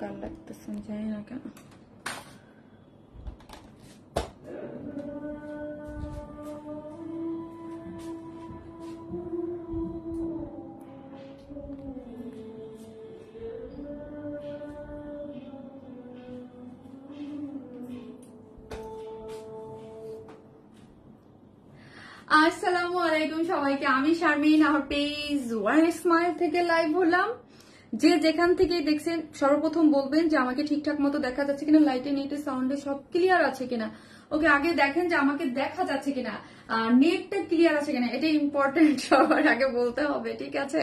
কাল লাগতেছে জানি না কেন। আসসালামু আলাইকুম সবাইকে, আমি শারমিন, আমার পেজ ওয়ান স্মাইল থেকে লাইভ হলাম। যে যেখান থেকে দেখছেন সর্বপ্রথম বলবেন যে আমাকে ঠিকঠাক মতো দেখা যাচ্ছে কিনা, লাইটে নেটে সাউন্ডে সব ক্লিয়ার আছে কিনা। ওকে, আগে দেখেন যে আমাকে দেখা যাচ্ছে কিনা, নেটটা ক্লিয়ার আছে কিনা, এটা ইম্পর্টেন্ট, সবার আগে বলতে হবে। ঠিক আছে,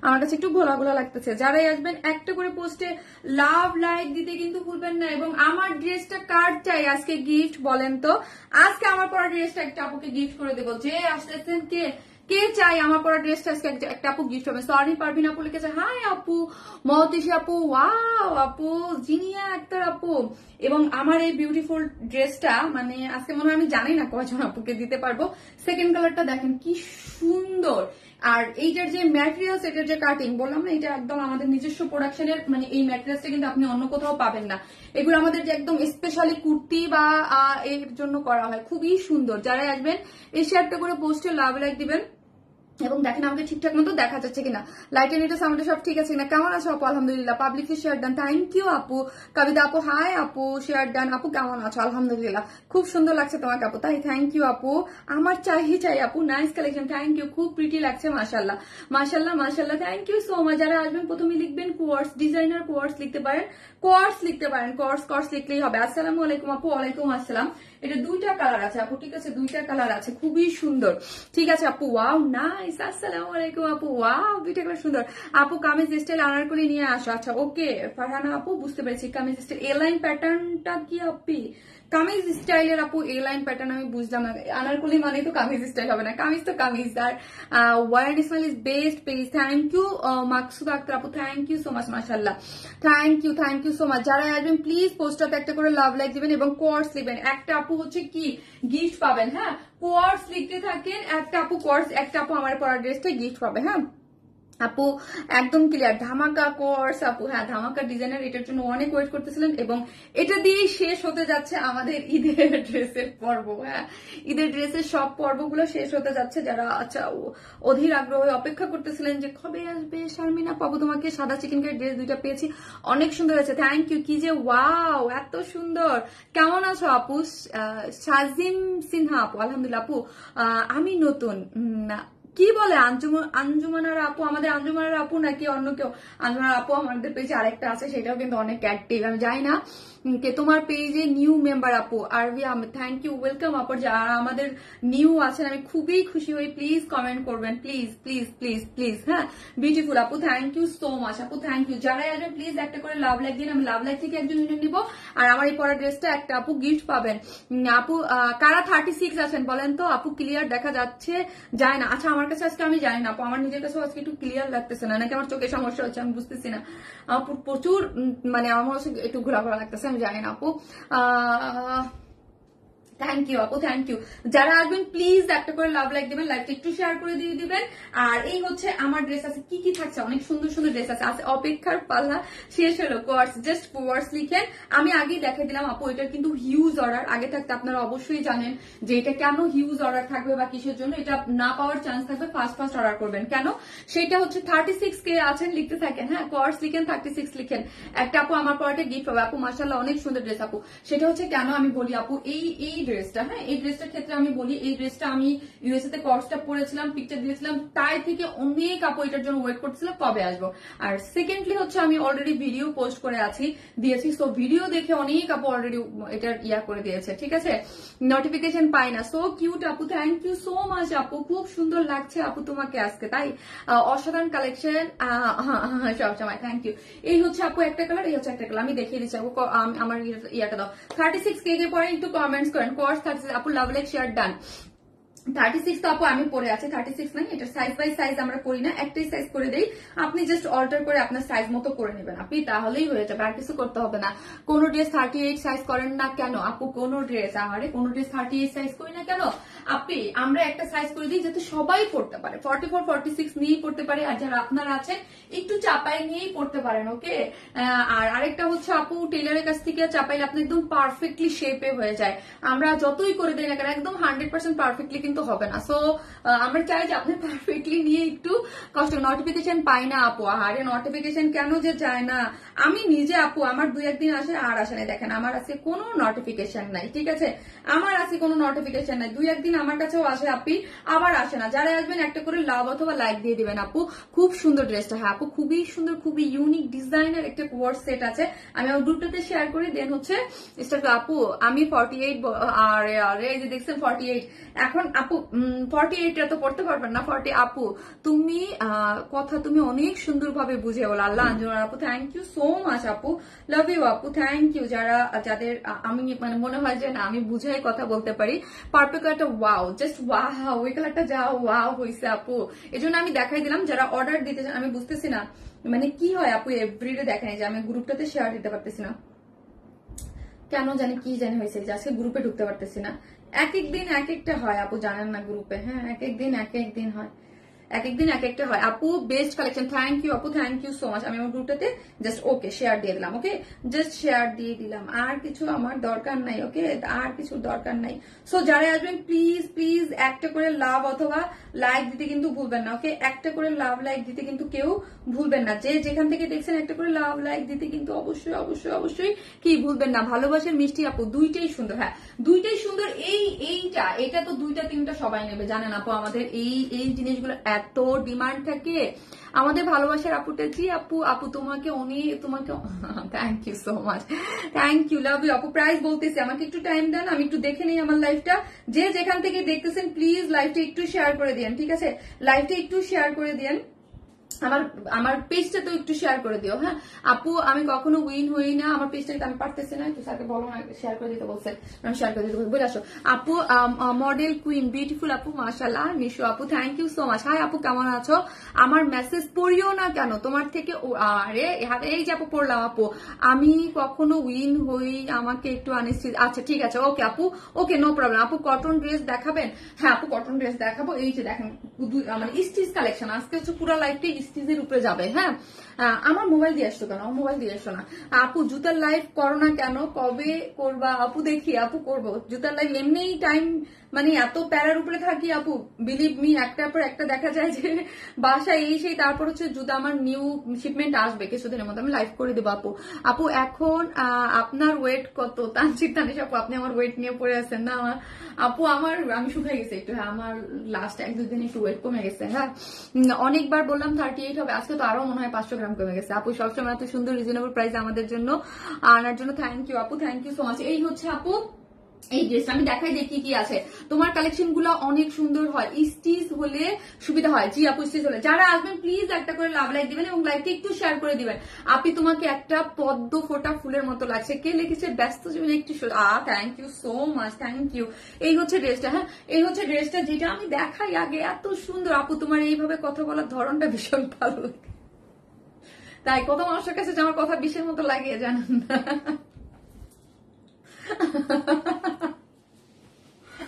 আমার কাছে একটু ঘোলা ঘোলা লাগতেছে। যারাই আসবেন একটা করে পোস্টে লাভ লাইক দিতে কিন্তু ভুলবেন না। এবং আমার ড্রেসটা কার চাই আজকে গিফট বলেন তো? আজকে আমার পরা ড্রেসটা একটা আপুকে গিফট করে দেবো। যে আসতেছেন কে কে চাই আমার পরা ড্রেসটা আজকে একটা আপু গিফট হবে। সরি পারভিন আপু লিখেছে হাই আপু, মহতিশি আপু, ওয়াও আপু, জিনিয়া আক্তার আপু। এবং আমার এই বিউটিফুল ড্রেসটা মানে আজকে মনে হয় আমি জানি না কয়জন আপুকে দিতে পারবো। সেকেন্ড কালারটা দেখেন কি সুন্দর। আর এইটার যে ম্যাটেরিয়ালস, এটার যে কাটিং বললাম না, এটা একদম আমাদের নিজস্ব প্রোডাকশনের, মানে এই ম্যাটেরিয়ালসটা কিন্তু আপনি অন্য কোথাও পাবেন না। এগুলো আমাদের যে একদম স্পেশালি কুর্তি বা এর জন্য করা হয়, খুবই সুন্দর। যারাই আসবেন এই শেয়ারটা করে পোস্টে লাভ লাইক দিবেন এবং দেখেন আমাকে ঠিকঠাক মতো দেখা যাচ্ছে কিনা, লাইট এন্ড সাউন্ডে সব ঠিক আছে কিনা। কেমন আছো আপু? আলহামদুলিল্লাহ। Publicly share done, thank you আপু। কবিতা আপু হাই আপু, শেয়ার ডান। আপু কেমন আছো? আলহামদুলিল্লাহ, খুব সুন্দর লাগছে তোমাকে আপু। তাই থ্যাংক ইউ আপু। আমার চাই আপু, নাইস কালেকশন, থ্যাংক ইউ, খুব প্রিটি লাগছে, মাশাল্লাহ মাশাল্লাহ মাশাল্লাহ, থ্যাংক ইউ সো মাচ। যারা আসবেন প্রথমে লিখবেন কোয়ার্স ডিজাইনার, কোয়ার্স লিখতে পারেন, কোয়ার্স লিখতে পারেন, কোয়ার্স লিখলেই হবে। আসসালামু আলাইকুম আপু। ওয়ালাইকুম আসসালাম। এটা দুইটা কালার আছে আপু, ঠিক আছে, দুইটা কালার আছে, খুবই সুন্দর। ঠিক আছে আপু, ওয়াও নাইস। আসসালামু আলাইকুম আপু, ওয়াও দুইটা কালার সুন্দর। আপু কামিজ স্টাইল আনারকলি নিয়ে আসো। আচ্ছা ওকে ফারহানা আপু, বুঝতে পেরেছি। কামিজ স্টাইল এ লাইন প্যাটার্নটা কি আপি? কামিজ স্টাইলের আপু এ লাইন প্যাটার্ন আমি বুঝলাম না। আনারকলি মানে তো কামিজ স্টাইল হবে না, কামিজ তো কামিজ। আর one smile is best page, thank you Maksud Akter আপু, থ্যাংক ইউ সো মাচ, মাশাল্লাহ, থ্যাংক ইউ সো মাচ। যারা আসবেন প্লিজ পোস্টারতে একটা করে লাভ লাইক দিবেন এবং কোয়ার্স লিখবেন। একটা আপু হচ্ছে কি গিফট পাবেন, হ্যাঁ কোয়ার্স লিখতে থাকেন। একটা আপু কোয়ার্স, একটা আপু আমার পরা ড্রেসটা গিফট পাবে। হ্যাঁ আপু একদম ক্লিয়ার, ধামাকা কোর্স আপু। হ্যাঁ ধামাকা ডিজাইনার, এটার জন্য অনেক ওয়েট করতেছিলেন এবং এটা দিয়েই শেষ হতে যাচ্ছে আমাদের ঈদের ড্রেসের পর্ব। হ্যাঁ ঈদের ড্রেসের সব পর্বগুলো শেষ হতে যাচ্ছে। যারা আচ্ছা অধীর আগ্রহে অপেক্ষা করতেছিলেন যে কবে আসবে শারমিনা, পাবো তোমাকে। সাদা চিকেন কারি ড্রেস দুইটা পেয়েছি, অনেক সুন্দর হয়েছে, থ্যাংক ইউ। কি যে ওয়াও, এত সুন্দর। কেমন আছো আপু? শাজিম সিনহা আপু, আলহামদুলিল্লাহ আপু। আমি নতুন কি বলে আঞ্জুমানার আপু, আমাদের আঞ্জুমানার আপু নাকি অন্য কেউ? আঞ্জুমানার আপু আমাদের পেজে আরেকটা আছে, সেটাও কিন্তু অনেক অ্যাক্টিভ। আমি জানি না কে তোমার পেজে নিউ মেম্বার আপু আরবি আহমেদ, থ্যাংক ইউ, ওয়েলকাম আপু। যারা আমাদের নিউ আছেন আমি খুবই খুশি হই, প্লিজ কমেন্ট করবেন, প্লিজ প্লিজ প্লিজ প্লিজ। হ্যাঁ বিউটিফুল আপু, থ্যাংক ইউ সো মাচ আপু, থ্যাংক ইউ। যারাই আসবেন প্লিজ একটা করে লাভ লাইক দিন, আমি লাভ লাইক থেকে একজন নিব। আর আমার এই পরা ড্রেসটা একটা আপু গিফট পাবেন। আপু কারা 36 আছেন বলেন তো? আপু ক্লিয়ার দেখা যাচ্ছে যায় না। আচ্ছা আমার কাছে আজকে আমি জানি না আপু, আমার নিজের কাছে আজকে একটু ক্লিয়ার লাগতেছে না, নাকি আমার চোখে সমস্যা হচ্ছে আমি বুঝতেছি না। আপু প্রচুর মানে আমার কাছে একটু ঘোরাঘোরা লাগতেছে, আমি জানি না আপু। থ্যাংক ইউ আপু, থ্যাংক ইউ। যারা আসবেন প্লিজ একটা করে লাভ লাইক দিবেন, লাইকটা একটু শেয়ার করে দিয়ে দিবেন। আর এই হচ্ছে আমার ড্রেস আছে, কি কি থাকছে, অনেক সুন্দর সুন্দর ড্রেস আছে। অপেক্ষার পাল্লা শেষ হলো। কোয়ার্স, জাস্ট কোয়ার্স লিখেন। আমি আগেই দেখাই দিলাম আপু, এটার কিন্তু হিউজ অর্ডার আগে থাকতে আপনারা অবশ্যই জানেন যে এটা কেন হিউজ অর্ডার থাকবে বা কিসের জন্য এটা না পাওয়ার চান্স থাকবে। ফার্স্ট অর্ডার করবেন কেন, সেটা হচ্ছে 36K আছেন, লিখতে থাকেন। হ্যাঁ কোয়ার্স লিখেন, 36 লিখেন। একটা আপু আমার পরাটা গিফট হবে আপু, মাশাআল্লাহ অনেক সুন্দর ড্রেস আপু। সেটা হচ্ছে কেন আমি বলি আপু, এই ড্রেসটা, হ্যাঁ এই ড্রেসটার ক্ষেত্রে আমি বলি, এই ড্রেসটা আমি ইউএসএ তে কোর্সটা পড়েছিলাম, পিকচার দিয়েছিলাম, তাই থেকে অনেক আপু এটার জন্য ওয়েট করছিল কবে আসবো। আর সেকেন্ডলি হচ্ছে আমি অলরেডি ভিডিও পোস্ট করে দিয়েছি, সো ভিডিও দেখে অনেক আপু অলরেডি এটার করে দিয়েছে। ঠিক আছে, নোটিফিকেশন পাই না। সো কিউট আপু, থ্যাংক ইউ সো মাচ আপু, খুব সুন্দর লাগছে আপু তোমাকে আজকে, তাই অসাধারণ কালেকশন সব সময়, থ্যাংক ইউ। এই হচ্ছে আপু একটা কালার, এই হচ্ছে একটা কালার, আমি দেখিয়ে দিচ্ছি আপু। আমার ইয়াটা দাও। 36K পরে একটু কমেন্টস করেন। কোর্স 36 আপু, লাভ লাইক শেয়ার ডান। 36 তো আপু আমি পরে আছি, 36 নাই, এটা সাইজ বাই সাইজ আমরা করি না, একটাই সাইজ করে দেই। আপনি জাস্ট অল্টার করে আপনার সাইজ মতো করে নেবেন আপনি, তাহলেই হয়ে যাবে, আর কিছু করতে হবে না। কোন ড্রেস 38 সাইজ করেন না কেন আপু? কোন ড্রেস 38 সাইজ করি না কেন? আপনি আমরা একটা সাইজ করে দিই যাতে সবাই পড়তে পারে, 44 46 নিয়েই পড়তে পারে, আর যারা আপনারা আছেন একটু চাপাই নিয়েই পড়তে পারেন। ওকে, আর আরেকটা হচ্ছে আপু টেলারের কাছ থেকে চাপাইলে আপনি একদম পারফেক্টলি শেপে হয়ে যায়, আমরা যতই করে দেই না কেন একদম 100% পারফেক্টলি কিন্তু হবে না। সো আমরা চাই যে আপনি পারফেক্টলি নিয়ে একটু কষ্ট। নোটিফিকেশন পাই না আপু, আরে নোটিফিকেশন কেন যে যায় না, আমি নিজে আপু আমার 2-1 দিন আসে আর আসে না, দেখেন আমার আজকে কোনো নোটিফিকেশন নাই, ঠিক আছে, আমার আজকে কোনো নোটিফিকেশন নাই, 2-1 দিন আমার কাছেও আসে আপনি, আবার আসে না। যারা আসবেন একটা করে লাভ অথবা লাইক দিয়ে দিবেন আপু। খুব সুন্দর ড্রেসটা, হ্যাঁ আপু খুবই সুন্দর, খুবই ইউনিক ডিজাইনের একটা কোয়ার সেট আছে, আমি আমার গ্রুপটাতে শেয়ার করি। দেন হচ্ছে আপু আমি 48 আর এই যে দেখছেন 48, এখন আপু 48 তো পড়তে পারবেন না, 40 আপু তুমি কথা তুমি অনেক সুন্দর ভাবে বুঝে বলো, আল্লাহ আঞ্জনা আপু থ্যাংক ইউ সো মাচ আপু, লাভ ইউ আপু, থ্যাংক ইউ। যাদের আমি মানে মনে হয় যে না আমি বুঝাই কথা বলতে পারি, পারফেক্ট একটা ওয়াও, জাস্ট ওয়াও, ওই কালারটা যা ওয়াও হয়েছে আপু, এই জন্য আমি দেখাই দিলাম। যারা অর্ডার দিতে চান, আমি বুঝতেছি না মানে কি হয় আপু এভরিডে দেখাই যে আমি গ্রুপটাতে শেয়ার দিতে পারতেছি না, কেন জানি কি জানি হয়েছে যে আজকে গ্রুপে ঢুকতে পারতেছি না। এক এক দিন এক একটা হয় আপু, জানেন না গ্রুপে, হ্যাঁ এক এক দিন হয়, এক এক দিন এক একটা হয় আপু। বেস্ট কালেকশন, থ্যাংক ইউ আপু, থ্যাংক ইউ সো মাচ। আমি আমার গ্রুপটাতে জাস্ট ওকে শেয়ার দিয়ে দিলাম, ওকে জাস্ট শেয়ার দিয়ে দিলাম, আর কিছু আমার দরকার নাই, ওকে আর কিছু দরকার নাই। সো যারা আসবেন প্লিজ প্লিজ একটা করে লাভ অথবা লাইক দিতে কিন্তু ভুলবেন না, ওকে একটা করে লাভ লাইক দিতে কিন্তু কেউ ভুলবেন না, যে যেখান থেকে দেখছেন একটা করে লাভ লাইক দিতে কিন্তু অবশ্যই অবশ্যই অবশ্যই কি ভুলবেন না। ভালোবাসার মিষ্টি আপু দুইটাই সুন্দর, হ্যাঁ দুইটাই সুন্দর। এইটা তো 2-3টা সবাই নেবে, জানেন আপু আমাদের এই জিনিসগুলো এত ডিমান্ড থাকে আমাদের ভালোবাসার আপুটা। জি আপু, আপু তোমাকে thank you so much, thank you, love you আপু। প্রাইস বলতেছি, আমাকে একটু টাইম দেন, আমি একটু দেখে নিই আমার লাইফটা। যে যেখান থেকে দেখতেছেন প্লিজ লাইভটা একটু শেয়ার করে দিন, ঠিক আছে, লাইভটা একটু শেয়ার করে দিন, আমার পেজটা তো একটু শেয়ার করে দিও। হ্যাঁ আপু আমি কখনো উইন হই না, আমার পেজটা আমি পারতেছি না, একটু স্যারকে বলো না শেয়ার করে দিতে বলছে, আমি শেয়ার করে দিতে বলে আসো আপু। মডেল কুইন বিউটিফুল আপু, মাশাআল্লাহ। মিশু আপু thank you so much. Hi আপু কেমন আছো? আমার মেসেজ পড়িও না কেন তোমার থেকে? আরে এই যে আপু পড়লাম আপু, আমি কখনো উইন হই, আমাকে একটু আনিশ্চিত। আচ্ছা ঠিক আছে, ওকে আপু, ওকে নো প্রবলেম। আপু কটন ড্রেস দেখাবেন? হ্যাঁ আপু কটন ড্রেস দেখাবো। এই যে দেখেন মানে স্টিচ কালেকশন, আজকে হচ্ছে পুরো লাইফটা স্টিচের উপরে যাবে। হ্যাঁ আমার মোবাইল দিয়ে আসতো কেন, আমার মোবাইল দিয়ে আসতো না। আপু জুতার লাইভ করো না কেন, কবে করবা? আপু দেখি আপু করবো জুতার লাইভ, এমনিই টাইম মানে এত প্যারার উপরে থাকি আপু, বিলিভ মি একটার পর একটা দেখা যায় যে বাসায় এই সেই, তারপর হচ্ছে জুতা আমার নিউ শিপমেন্ট আসবে কিছুদিনের মধ্যে, আমি লাইভ করে দেবো আপু। আপু এখন আপনার ওয়েট কত? তানজিদ তানিশ আপু আপনি আমার ওয়েট নিয়ে পড়ে আছেন না আপু, আমি শুকাই গেছি একটু, হ্যাঁ আমার লাস্ট 1-2 দিন একটু ওয়েট কমে গেছে। হ্যাঁ অনেকবার বললাম 38 হবে, আজকে তো আরো মনে হয় 500 গ্রাম কমে গেছে। আপু সবসময় এত সুন্দর রিজনেবল প্রাইস আমাদের জন্য আনার জন্য থ্যাংক ইউ আপু, থ্যাংক ইউ সো মাচ। এই হচ্ছে আপু এই ড্রেসটা, আমি দেখাই দেখি কি আছে। তোমার কালেকশন গুলো অনেক সুন্দর হয়, স্টিচ হলে সুবিধা হয়। জি আপু স্টিচ হলে, যারা আসবেন প্লিজ একটা করে লাভ লাইক দিবেন এবং লাইকটা একটু শেয়ার করে দিবেন। আপনি তোমাকে একটা পদ্ম ফোটা ফুলের মতো লাগছে, কে লিখেছে? ব্যস্ত জীবনে একটু thank you so much, thank you. এই হচ্ছে ড্রেসটা, হ্যাঁ এই হচ্ছে ড্রেসটা যেটা আমি দেখাই আগে, এত সুন্দর আপু, তোমার এইভাবে কথা বলার ধরনটা ভীষণ ভালো লাগে, তাই কত মানুষের কাছে আমার কথা বিষের মতো লাগে জানেন না।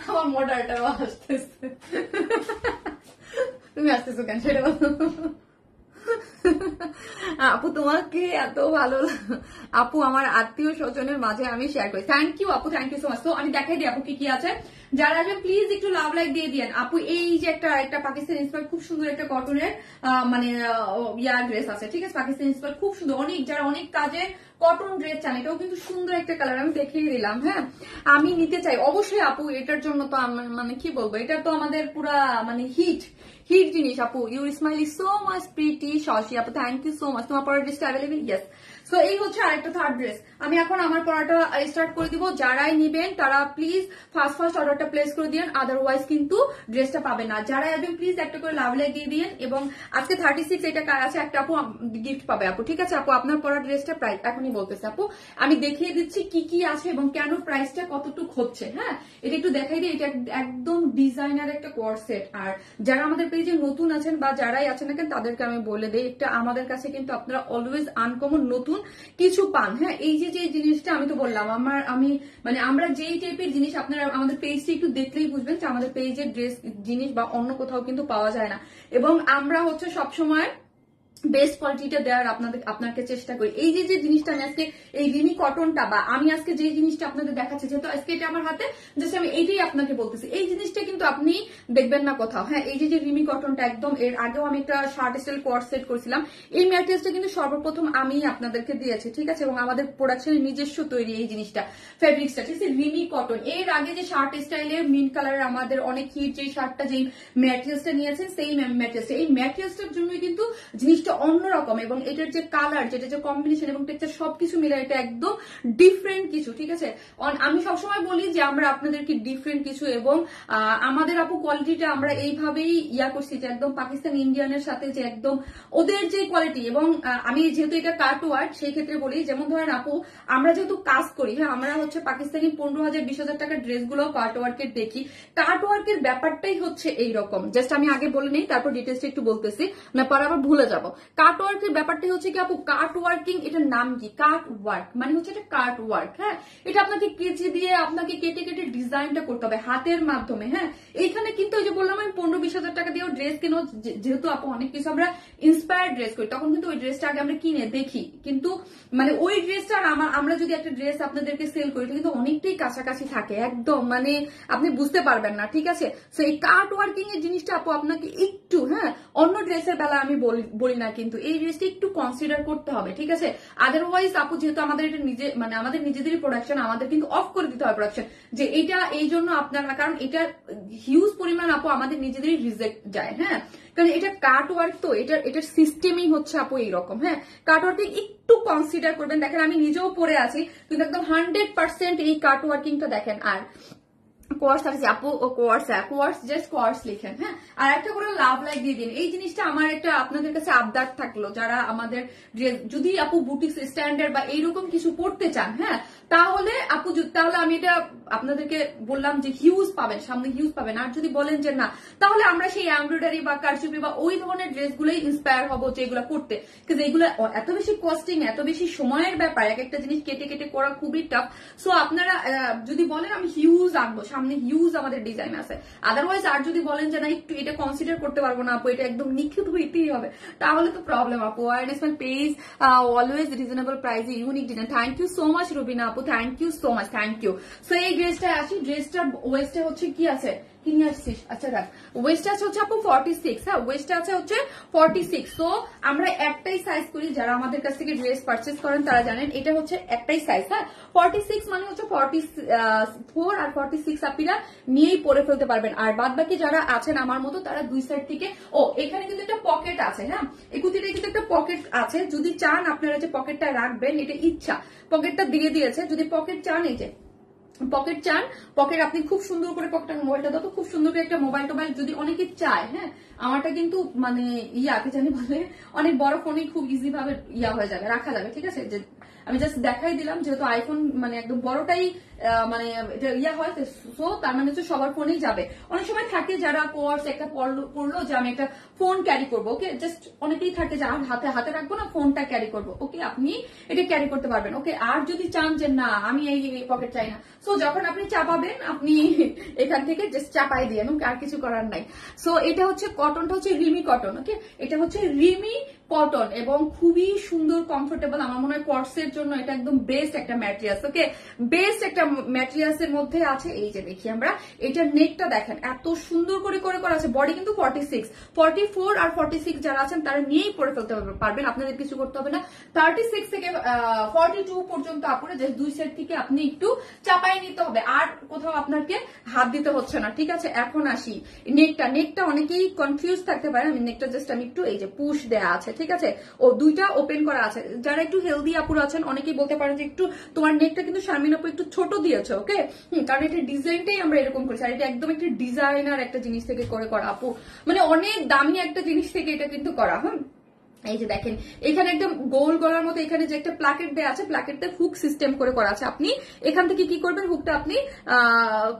আমার মডারটাও আসতেছে, তুমি আসতেছো কেন সেটা বলো। আপু তোমাকে এত ভালো আপু, আমার আত্মীয় স্বজনের মাঝে আমি শেয়ার করি। থ্যাংক ইউ আপু, থ্যাংক ইউ সো মাচ। তো আমি দেখাই দিই আপু কি কি আছে, যারা আসবেন প্লিজ একটু লাভ লাইক দিয়ে দিয়েন আপু। এই যে একটা পাকিস্তান ইন্সপায়ার খুব সুন্দর একটা কটনের মানে ড্রেস আছে, ঠিক আছে, পাকিস্তান ইন্সপায়ার খুব সুন্দর, অনেক যারা অনেক কাজে কটন ড্রেস চান, এটাও কিন্তু সুন্দর একটা কালার, আমি দেখিয়ে দিলাম। হ্যাঁ আমি নিতে চাই অবশ্যই আপু, এটার জন্য তো মানে কি বলবো, এটা তো আমাদের পুরা মানে হিট জিনিস আপু। Your smile is so much pretty Shoshi আপু, থ্যাংক ইউ সো মাচ। তোমার পরের ড্রেসটা অ্যাভেলেবল? ইয়েস। সো এই হচ্ছে আরেকটা থার্ড ড্রেস, আমি এখন আমার পড়াটা স্টার্ট করে দিব। যারাই নিবেন তারা প্লিজ ফার্স্ট অর্ডারটা প্লেস করে দিন, আদারওয়াইজ কিন্তু ড্রেসটা পাবেন না। যারা আসবেন প্লিজ একটা করে লাভ লাগিয়ে দিন, এবং আজকে 36 এটা আছে, একটা আপু গিফট পাবে আপু, ঠিক আছে আপু। আপনার পড়া ড্রেসটা প্রাইস এখনই বলতেছে আপু, আমি দেখিয়ে দিচ্ছি কি কি আছে এবং কেন প্রাইসটা কতটুকু হচ্ছে। হ্যাঁ এটা একটু দেখাই দিই, এটা একদম ডিজাইনার একটা কোয়ার সেট। আর যারা আমাদের পেজে নতুন আছেন বা যারাই আছেন না কেন তাদেরকে আমি বলে দিই, একটা আমাদের কাছে কিন্তু আপনারা অলওয়েজ আনকমন নতুন নতুন কিছু পান। হ্যাঁ, এই যে জিনিসটা আমি তো বললাম আমি মানে আমরা যেই টাইপের জিনিস আপনারা আমাদের পেজটি একটু দেখলেই বুঝবেন যে আমাদের পেজের ড্রেস জিনিস বা অন্য কোথাও কিন্তু পাওয়া যায় না, এবং আমরা হচ্ছে সবসময় বেস্ট কোয়ালিটিটা দেওয়ার আপনাকে চেষ্টা করি। এই যে জিনিসটা আমি আজকে এই রিমি কটনটা বা আমি আজকে যে জিনিসটা আপনাদের দেখাচ্ছি, যেহেতু আজকে এটা আমার হাতে, জাস্ট আমি এইটাই আপনাকে বলতেছি, এই জিনিসটা কিন্তু আপনি দেখবেন না কোথাও। হ্যাঁ, এই যে রিমি কটনটা একদম, এর আগেও আমি একটা শার্ট স্টাইল কোয়ার্ড সেট করেছিলাম, এই ম্যাটেরিয়ালসটা কিন্তু সর্বপ্রথম আমি আপনাদেরকে দিয়েছি, ঠিক আছে, এবং আমাদের প্রোডাকশনের নিজস্ব তৈরি এই জিনিসটা, ফেব্রিক্সটা, ঠিক আছে, রিমি কটন। এর আগে যে শার্ট স্টাইলের মিন কালারের আমাদের অনেক হিট যে শার্টটা, যেই ম্যাটেরিয়ালসটা নিয়েছেন সেই ম্যাটেরিয়ালসটা, এই ম্যাটেরিয়ালসটার জন্যই কিন্তু জিনিসটা অন্যরকম, এবং এটার যে কালার, যেটা যে কম্বিনেশন এবং টেক্সচার সবকিছু মিলে এটা একদম ডিফারেন্ট কিছু, ঠিক আছে। আমি সবসময় বলি যে আমরা আপনাদেরকে ডিফারেন্ট কিছু, এবং আমাদের আপু কোয়ালিটিটা আমরা এইভাবেই করছি যে একদম পাকিস্তান ইন্ডিয়ানের সাথে যে একদম ওদের যে কোয়ালিটি, এবং আমি যেহেতু এটা কার্ট ওয়ার্ক সেই ক্ষেত্রে বলি, যেমন ধরেন আপু আমরা যেহেতু কাজ করি, হ্যাঁ, আমরা হচ্ছে পাকিস্তানি 15,000 20,000 টাকার ড্রেসগুলো কার্ট ওয়ার্কের দেখি। কার্ট ওয়ার্কের ব্যাপারটাই হচ্ছে এইরকম, জাস্ট আমি আগে বলে নেই, তারপর ডিটেলসটা একটু বলতেছি, না পরে আবার ভুলে যাবো। কার্ট ওয়ার্কের ব্যাপারটা হচ্ছে কি আপু, কার্ট ওয়ার্কিং, এটার নাম কি, কার্ট ওয়ার্ক মানে হচ্ছে এটা কার্ট ওয়ার্ক। হ্যাঁ, এটা আপনাকে কেচি দিয়ে আপনাকে কেটে কেটে ডিজাইনটা করতে হবে হাতের মাধ্যমে। হ্যাঁ, এইখানে কিন্তু ওই যে বললাম আমি 15-20,000 টাকা দিয়েও ড্রেস কিনো, যেহেতু আপু অনেক কিছু আমরা ইন্সপায়ার্ড ড্রেস করি, তখন কিন্তু ওই ড্রেসটা আগে আমরা কিনে দেখি, কিন্তু মানে ওই ড্রেসটা আমরা যদি একটা ড্রেস আপনাদেরকে সেল করি কিন্তু অনেকটাই কাছাকাছি থাকে, একদম মানে আপনি বুঝতে পারবেন না, ঠিক আছে। তো এই কার্ট ওয়ার্কিং এর জিনিসটা আপু আপনাকে একটু, হ্যাঁ, অন্য ড্রেসের বেলা আমি বলি না, কিন্তু এই ড্রেসটা একটু কনসিডার করতে হবে, ঠিক আছে। আদারওয়াইজ আপু যেহেতু আমাদের এটা মানে আমাদের নিজেদেরই প্রোডাকশন, আমাদের কিন্তু অফ করে দিতে হয় প্রোডাকশন, যে এটা এই জন্য আপনারা, কারণ এটা হিউজ পরিমাণ আপু আমাদের নিজেদেরই রিজেক্ট যায়। হ্যাঁ, কারণ এটা কার্ট ওয়ার্ক, তো এটার সিস্টেমই হচ্ছে আপু এইরকম। হ্যাঁ, কার্ট ওয়ার্কিং একটু কনসিডার করবেন। দেখেন আমি নিজেও পরে আছি, কিন্তু একদম 100% এই কার্ট ওয়ার্কিংটা দেখেন। আর কোয়ার্স আছে আপু, ও কোয়ার্স জাস্ট কোয়ার্স লিখেন। হ্যাঁ, আর একটা করে লাভ লাইক দিয়ে দিন। এই জিনিসটা আমার একটা আপনাদের কাছে আবদার থাকলো, যারা আমাদের যদি আপু বুটিক স্ট্যান্ডার্ড বা এইরকম কিছু পড়তে চান, হ্যাঁ, তাহলে আপু তাহলে আমি এটা আপনাদেরকে বললাম যে হিউজ পাবেন, সামনে হিউজ পাবেন। আর যদি বলেন যে না, তাহলে আমরা সেই এমব্রয়ডারি বা কারচুপি বা ওই ধরনের ড্রেসগুলোই ইন্সপায়ার হবো, যেগুলো করতে, কিন্তু এগুলো এত বেশি কস্টিং, এত বেশি সময়ের ব্যাপার, এক একটা জিনিস কেটে কেটে করা খুবই টাফ। সো আপনারা যদি বলেন আমি হিউজ আনবো, সামনে হিউজ আমাদের ডিজাইন আছে। আদারওয়াইজ আর যদি বলেন যে না একটু এটা কনসিডার করতে পারবো না আপু, এটা একদম নিখুঁত হইতেই হবে, তাহলে তো প্রবলেম আপু। ওয়ারনেস my page always reasonable price, unique design. Thank you so much Rubina আপু, thank you so much, thank you. So এই ড্রেসটা আসি, ড্রেসটার ওয়েস্টে হচ্ছে কি আছে, কি নিয়ে আসছিস, আচ্ছা রাখ, ওয়েস্ট আছে হচ্ছে আপু 46। হ্যাঁ, ওয়েস্ট আছে হচ্ছে 46। তো আমরা একটাই সাইজ করি, যারা আমাদের কাছ থেকে ড্রেস পারচেস করেন তারা জানেন এটা হচ্ছে একটাই সাইজ। হ্যাঁ, 46 মানে হচ্ছে 44 আর 46 আপনারা নিয়েই পরে ফেলতে পারবেন। আর বাদ বাকি যারা আছেন আমার মতো, তারা দুই সাইড থেকে, এখানে কিন্তু একটা পকেট আছে। হ্যাঁ, এই কুর্তিতে কিন্তু একটা পকেট আছে, যদি চান আপনারা যে পকেটটা রাখবেন, এটা ইচ্ছা, পকেটটা দিয়ে দিয়েছে। যদি পকেট চান, এই যে পকেট চান, পকেট আপনি খুব সুন্দর করে পকেট, মোবাইলটা দাও তো, খুব সুন্দর করে একটা মোবাইল টোবাইল যদি অনেকে চায়। হ্যাঁ, আমারটা কিন্তু মানে কি জানি বলে, অনেক বড় ফোনে খুব ইজি ভাবে হয়ে যাবে, রাখা যাবে, ঠিক আছে। যে আমি জাস্ট দেখাই দিলাম, যেহেতু আইফোন মানে একদম বড়টাই মানে এটা হয়, সো তার মানে হচ্ছে সবার ফোনেই যাবে। অনেক সময় থাকে যারা কোর্স একটা পড়লো যে আমি একটা ফোন ক্যারি করবো, ওকে, জাস্ট অনেকেই থাকে যে হাতে হাতে রাখবো না, ফোনটা ক্যারি করবো, ওকে, আপনি এটা ক্যারি করতে পারবেন। ওকে, আর যদি চান যে না আমি এই পকেট চাই না, সো যখন আপনি চাপাবেন আপনি এখান থেকে জাস্ট চাপাই দিয়ে, আর কিছু করার নাই। সো এটা হচ্ছে কটনটা হচ্ছে রিমি কটন, ওকে, এটা হচ্ছে রিমি কটন এবং খুবই সুন্দর, কমফোর্টেবল। আমার মনে হয় কোর্সের জন্য এটা একদম বেস্ট একটা ম্যাটেরিয়ালস, ওকে, বেস্ট একটা ম্যাটেরিয়ালস এর মধ্যে আছে। এই যে দেখি আমরা, এটার নেকটা দেখেন এত সুন্দর করে করে করা আছে। বডি কিন্তু 46, 44 আর 46 যারা আছেন তারা নিয়েই পরে ফেলতে পারবেন, আপনাদের কিছু করতে হবে না। 36 থেকে 42 পর্যন্ত আপনারা জাস্ট দুই সাইড থেকে আপনি একটু চাপাই নিতে হবে, আর কোথাও আপনাকে হাত দিতে হচ্ছে না, ঠিক আছে। এখন আসি নেকটা অনেকেই কনফিউজ থাকতে পারে, আমি নেকটা জাস্ট আমি একটু এই যে পুশ দেয়া আছে, ঠিক আছে, দুইটা ওপেন করা আছে। যারা একটু হেলদি আপুর আছেন অনেকেই বলতে পারেন যে একটু তোমার নেকটা কিন্তু শারমিন আপু একটু ছোট দিয়েছে, ওকে, কারণ এটা ডিজাইনটাই আমরা এরকম করেছি, আর এটা একদম একটা ডিজাইনার একটা জিনিস থেকে করা আপু, মানে অনেক দামি একটা জিনিস থেকে এটা কিন্তু করা। এই যে দেখেন এখানে একদম গোল গলার মতো এখানে যে একটা প্লাকেট দেওয়া আছে, প্লাকেটে হুক সিস্টেম করে করা আছে। আপনি এখান থেকে কি করবেন, হুকটা আপনি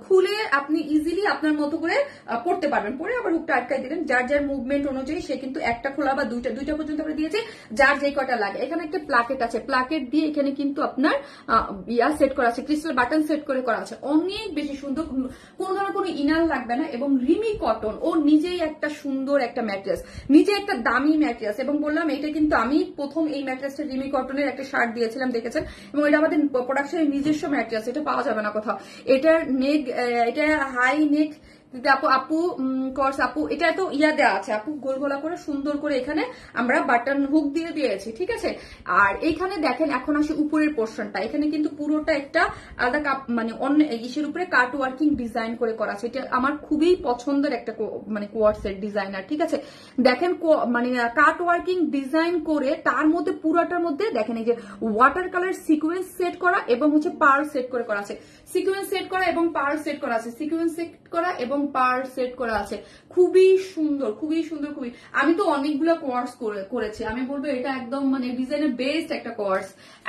খুলে আপনি ইজিলি আপনার মতো করে পড়তে পারবেন, পরে আবার হুকটা আটকাই দিলেন। যার যার মুভমেন্ট অনুযায়ী সে কিন্তু একটা খোলা বা দুইটা পর্যন্ত আমরা দিয়েছে, যার যেই কটা লাগে। এখানে একটা প্লাকেট আছে, প্লাকেট দিয়ে এখানে কিন্তু আপনার সেট করা আছে, ক্রিস্টাল বাটন সেট করে করা আছে, অনেক বেশি সুন্দর। কোনো ধরনের কোনো ইনার লাগবে না এবং রিমি কটন, ও নিজেই একটা সুন্দর একটা ম্যাটেরিয়ালস, নিজে একটা দামি ম্যাটেরিয়ালস। এবং বললাম এটা কিন্তু আমি প্রথম এই ম্যাট্রেসটা রিমি কটনের একটা শার্ট দিয়েছিলাম, দেখেছেন, এবং এটা আমাদের প্রোডাকশনের নিজস্ব ম্যাট্রেস, এটা পাওয়া যাবে না কোথাও। এটার নেক, এটা হাই নেক আপু আপু কোর্স আপু, এটা তো ইয়া দেওয়া আছে আপু, গোল গোলা করে সুন্দর করে এখানে আমরা বাটন হুক দিয়ে দিয়েছি, ঠিক আছে। আর এইখানে দেখেন এখন আসে উপরের পোর্শনটা, এখানে কিন্তু পুরোটা একটা আলাদা মানে অন্য ইসের উপরে কাট ওয়ার্কিং ডিজাইন করে করা আছে। এটা আমার খুবই পছন্দের একটা মানে কোয়ার্সের ডিজাইনার, ঠিক আছে। দেখেন মানে কাট ওয়ার্কিং ডিজাইন করে তার মধ্যে পুরোটার মধ্যে দেখেন এই যে ওয়াটার কালার সিকোয়েন্স সেট করা এবং হচ্ছে পার্ল সেট করে করা আছে, সিকোয়েন্স সেট করা এবং পার্ল সেট করা আছে, সিকোয়েন্স সেট করা এবং পার্ল সেট করা আছে। খুবই সুন্দর, খুবই সুন্দর, খুবই। আমি তো অনেকগুলো কোর্স করেছি, আমি বলবো এটা একদম মানে ডিজাইনের বেস্ট একটা কোর্স,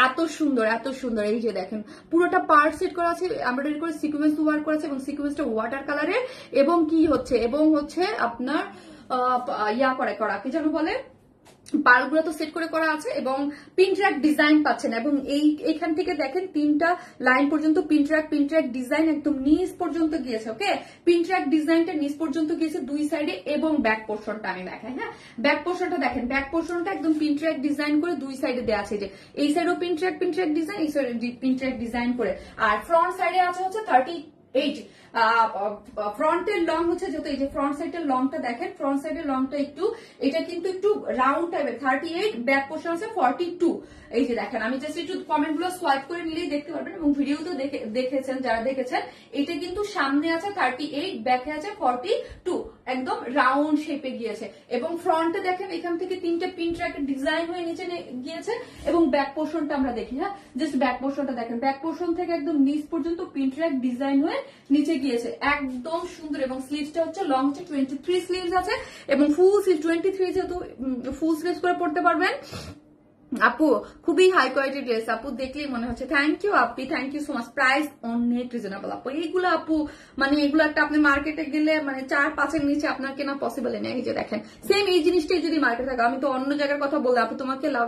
এত সুন্দর এত সুন্দর। এই যে দেখেন পুরোটা পার্ল সেট করা আছে, এমব্রয়ডারি করে সিকোয়েন্স ওয়ার্ক করা আছে এবং সিকোয়েন্সটা ওয়াটার কালারের এবং কি হচ্ছে এবং হচ্ছে আপনার ইয়া করা কি যেন বলে, পার্লগুলো তো সেট করে করা আছে এবং পিন ট্র্যাক ডিজাইন পাচ্ছেন। এবং এইখান থেকে দেখেন 3টা লাইন পর্যন্ত পিন ট্র্যাক ডিজাইন একদম নিচ পর্যন্ত গিয়েছে। ওকে, পিন ট্র্যাক ডিজাইনটা নিচ পর্যন্ত গিয়েছে দুই সাইডে এবং ব্যাক পোর্শনটা আমি দেখাই। হ্যাঁ, ব্যাক পোর্শনটা দেখেন, ব্যাক পোর্শনটা একদম পিন ট্র্যাক ডিজাইন করে দুই সাইডে দেওয়া আছে, যে এই সাইডেও পিন ট্র্যাক ডিজাইন, এই সাইডে পিন ট্র্যাক ডিজাইন করে। আর ফ্রন্ট সাইডে আছে হচ্ছে 38, ফ্রন্টের লং হচ্ছে যত, এই যে ফ্রন্ট সাইডের লংটা দেখেন, ফ্রন্ট সাইডের লংটা একটু এটা কিন্তু একটু রাউন্ড টাইপের 38, ব্যাক পোর্শন আছে 42। এই যে দেখেন, আমি জাস্ট একটু কমেন্ট গুলো সোয়াইপ করে নিলেই দেখতে পারবেন এবং ভিডিও তো দেখেছেন যারা দেখেছেন। এটা কিন্তু সামনে আছে 38, ব্যাকে আছে 42, একদম রাউন্ড শেপে গিয়েছে। এবং ফ্রন্টে দেখেন এখান থেকে 3টে পিন ট্র্যাকের ডিজাইন হয়ে নিচে গিয়েছে এবং ব্যাক পোর্শনটা আমরা দেখি। হ্যাঁ, জাস্ট ব্যাক পোর্শনটা দেখেন, ব্যাক পোর্শন থেকে একদম নিচ পর্যন্ত পিন ট্র্যাক ডিজাইন হয়ে নিচে গিয়েছে, একদম সুন্দর। এবং স্লিভসটা হচ্ছে লং হচ্ছে 23 স্লিভস আছে এবং ফুল স্লিভ 23, যেহেতু ফুল স্লিভস করে পড়তে পারবেন। আপু খুবই হাই কোয়ালিটি ড্রেস, আপু দেখলেই মনে হচ্ছে। থ্যাংক ইউ আপি, thank you so much. Price অনেক রিজনেবল আপু, এইগুলো আপু মানে এগুলো একটা আপনি মার্কেটে গেলে মানে 4-5 এর নিচে আপনার কেনা পসিবল নেই। এই যে দেখেন সেম এই জিনিসটাই যদি মার্কেটে থাকে, আমি তো অন্য জায়গার কথা বললাম আপু, তোমাকে লাভ।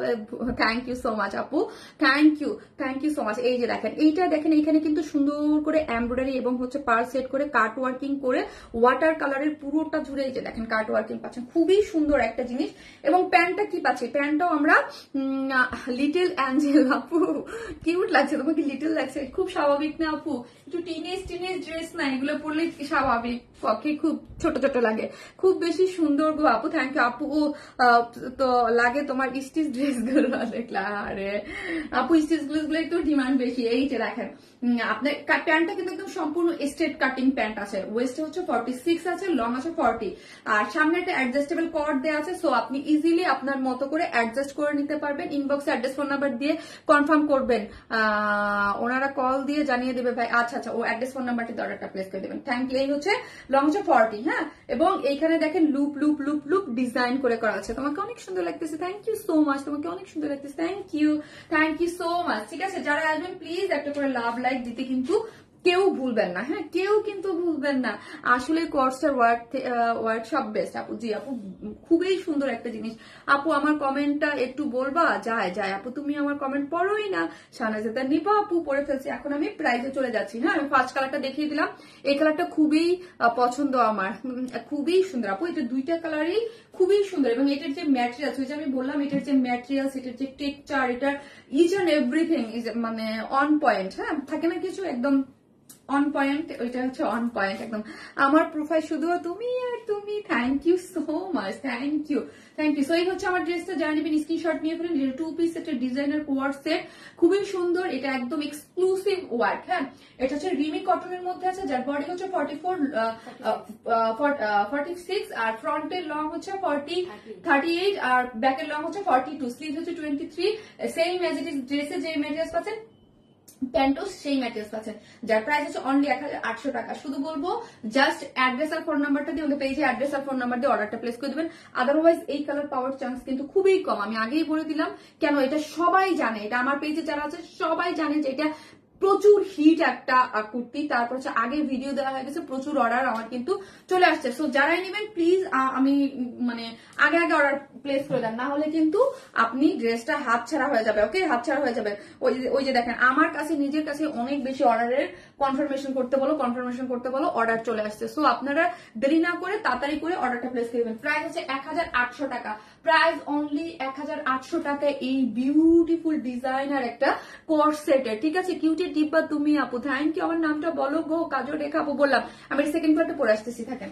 থ্যাংক ইউ সো মাচ আপু, থ্যাংক ইউ সো মাচ। এই যে দেখেন এইটা দেখেন, এইখানে কিন্তু সুন্দর করে এমব্রয়ডারি এবং হচ্ছে পার্ল সেট করে কাট ওয়ার্কিং করে ওয়াটার কালারের পুরোটা জুড়ে এই যে দেখেন কাট ওয়ার্কিং পাচ্ছেন, খুবই সুন্দর একটা জিনিস। এবং প্যান্টটা কি পাচ্ছি, প্যান্টটাও আমরা লিটল অ্যাঞ্জেল। আপু কিউট লাগছে, তোমাকে লিটল লাগছে, খুব স্বাভাবিক না আপু? একটু টিনেজ ড্রেস না, এগুলো পরলে স্বাভাবিক পক্ষে খুব ছোট ছোট লাগে, খুব বেশি সুন্দর গো আপু। থ্যাংক ইউ আপু। তো লাগে তোমার স্টিচ ড্রেস গুলো দেখলা, আরে আপু স্টিচ ড্রেস গুলো একটু ডিমান্ড বেশি। এই যে দেখেন আপনার প্যান্টটা কিন্তু একদম সম্পূর্ণ স্ট্রেট কাটিং প্যান্ট আছে, ওয়েস্ট হচ্ছে 46 আছে, লং আছে 40, আর সামনে একটা অ্যাডজাস্টেবল কর্ড দেওয়া আছে, সো আপনি ইজিলি আপনার মতো করে অ্যাডজাস্ট করে নিতে পারবেন। ইনবক্সে অ্যাড্রেস ফোন নাম্বার দিয়ে কনফার্ম করবেন, ওনারা কল দিয়ে জানিয়ে দেবে ভাই। আচ্ছা ও অ্যাড্রেস ফোন নাম্বারটি অর্ডারটা প্লেস করে দেবেন। Thank you. এই হচ্ছে লং হচ্ছে 40। হ্যাঁ, এবং এইখানে দেখেন loop loop loop loop design করে করা আছে, তোমাকে অনেক সুন্দর লাগতেছে। থ্যাংক ইউ সো মাচ, তোমাকে অনেক সুন্দর লাগতেছে। Thank you so much. ঠিক আছে, যারা আসবেন প্লিজ একটা করে লাভ লাইক দিতে কিন্তু কেউ ভুলবেন না। হ্যাঁ, কেউ কিন্তু ভুলবেন না। আসলে কোর্সটার ওয়ার্কশপ বেস্ট আপু। জি আপু, খুবই সুন্দর একটা জিনিস আপু। আমার কমেন্টটা একটু বলবা? যায় আপু, তুমি আমার কমেন্ট পড়োই না। শাহনাজেদা নিপা আপু পড়ে ফেলছি। এখন আমি প্রাইজে চলে যাচ্ছি। হ্যাঁ, আমি ফার্স্ট কালারটা দেখিয়ে দিলাম, এই কালারটা খুবই পছন্দ আমার, খুবই সুন্দর আপু। এটা দুইটা কালারই খুবই সুন্দর এবং এটার যে ম্যাটেরিয়ালস, ওই যে আমি বললাম এটার যে ম্যাটেরিয়ালস, এটার যে টেক্সচার, এটার ইচ অ্যান্ড এভরিথিং ইজ মানে অন পয়েন্ট। হ্যাঁ, থাকে না কিছু একদম অন পয়েন্ট, ওইটা হচ্ছে অন পয়েন্ট একদম। আমার প্রোফাইল শুধু তুমি আর তুমি। Thank you so much, thank you. So এই হচ্ছে আমার ড্রেসটা, যারা নেবেন স্ক্রিনশট নিয়ে ফেলেন। 2 পিস একটা ডিজাইনার কোয়ার্ড সেট, খুবই সুন্দর। এটা একদম এক্সক্লুসিভ ওয়ার্ক। হ্যাঁ, এটা হচ্ছে রিমি কটনের মধ্যে আছে, যার বডি হচ্ছে 46 আর ফ্রন্টের লং হচ্ছে 38 আর ব্যাকের লং হচ্ছে 42, স্লিভ হচ্ছে 23। সেম অ্যাজ ইট ইজ ড্রেসে যে ম্যাটেরিয়ালস পাচ্ছেন প্যান্টও সেই ম্যাটেরিয়ালস পাচ্ছেন, যার প্রাইস হচ্ছে অনলি 1800 টাকা। শুধু বলবো জাস্ট অ্যাড্রেস আর ফোন নাম্বারটা দিয়ে আমাদের পেজে অ্যাড্রেস আর ফোন নাম্বার দিয়ে অর্ডারটা প্লেস করে দিবেন। আদারওয়াইজ এই কালার পাওয়ার চান্স কিন্তু খুবই কম। আমি আগেই বলে দিলাম, কেন এটা সবাই জানে, এটা আমার পেজে যারা আছে সবাই জানে যে এটা প্রচুর হিট একটা কুর্তি। তারপর হচ্ছে আগে ভিডিও দেওয়া হয়ে গেছে, প্রচুর অর্ডার আমার কিন্তু চলে আসছে। সো যারাই নেবেন প্লিজ আমি মানে আগে আগে অর্ডার প্লেস করে দেন, না হলে কিন্তু আপনি ড্রেসটা হাত ছাড়া হয়ে যাবে। ওকে, হাত ছাড়া হয়ে যাবে। ওই যে দেখেন আমার কাছে নিজের কাছে অনেক বেশি অর্ডারের কনফার্মেশন করতে বলো অর্ডার চলে আসছে। সো আপনারা দেরি না করে তাড়াতাড়ি করে অর্ডারটা প্লেস করে দেবেন। প্রাইস হচ্ছে 1800 টাকা, প্রাইস অনলি 1800 টাকায় এই বিউটিফুল ডিজাইনার একটা কোর্স সেটের। ঠিক আছে, কিউটি ডিব্বা তুমি আপু, থ্যাংক ইউ। আমার নামটা বলো গো, কাজল রেখা আপু বললাম। আমি সেকেন্ড পার্টে পড়ে আসতেছি, থাকেন।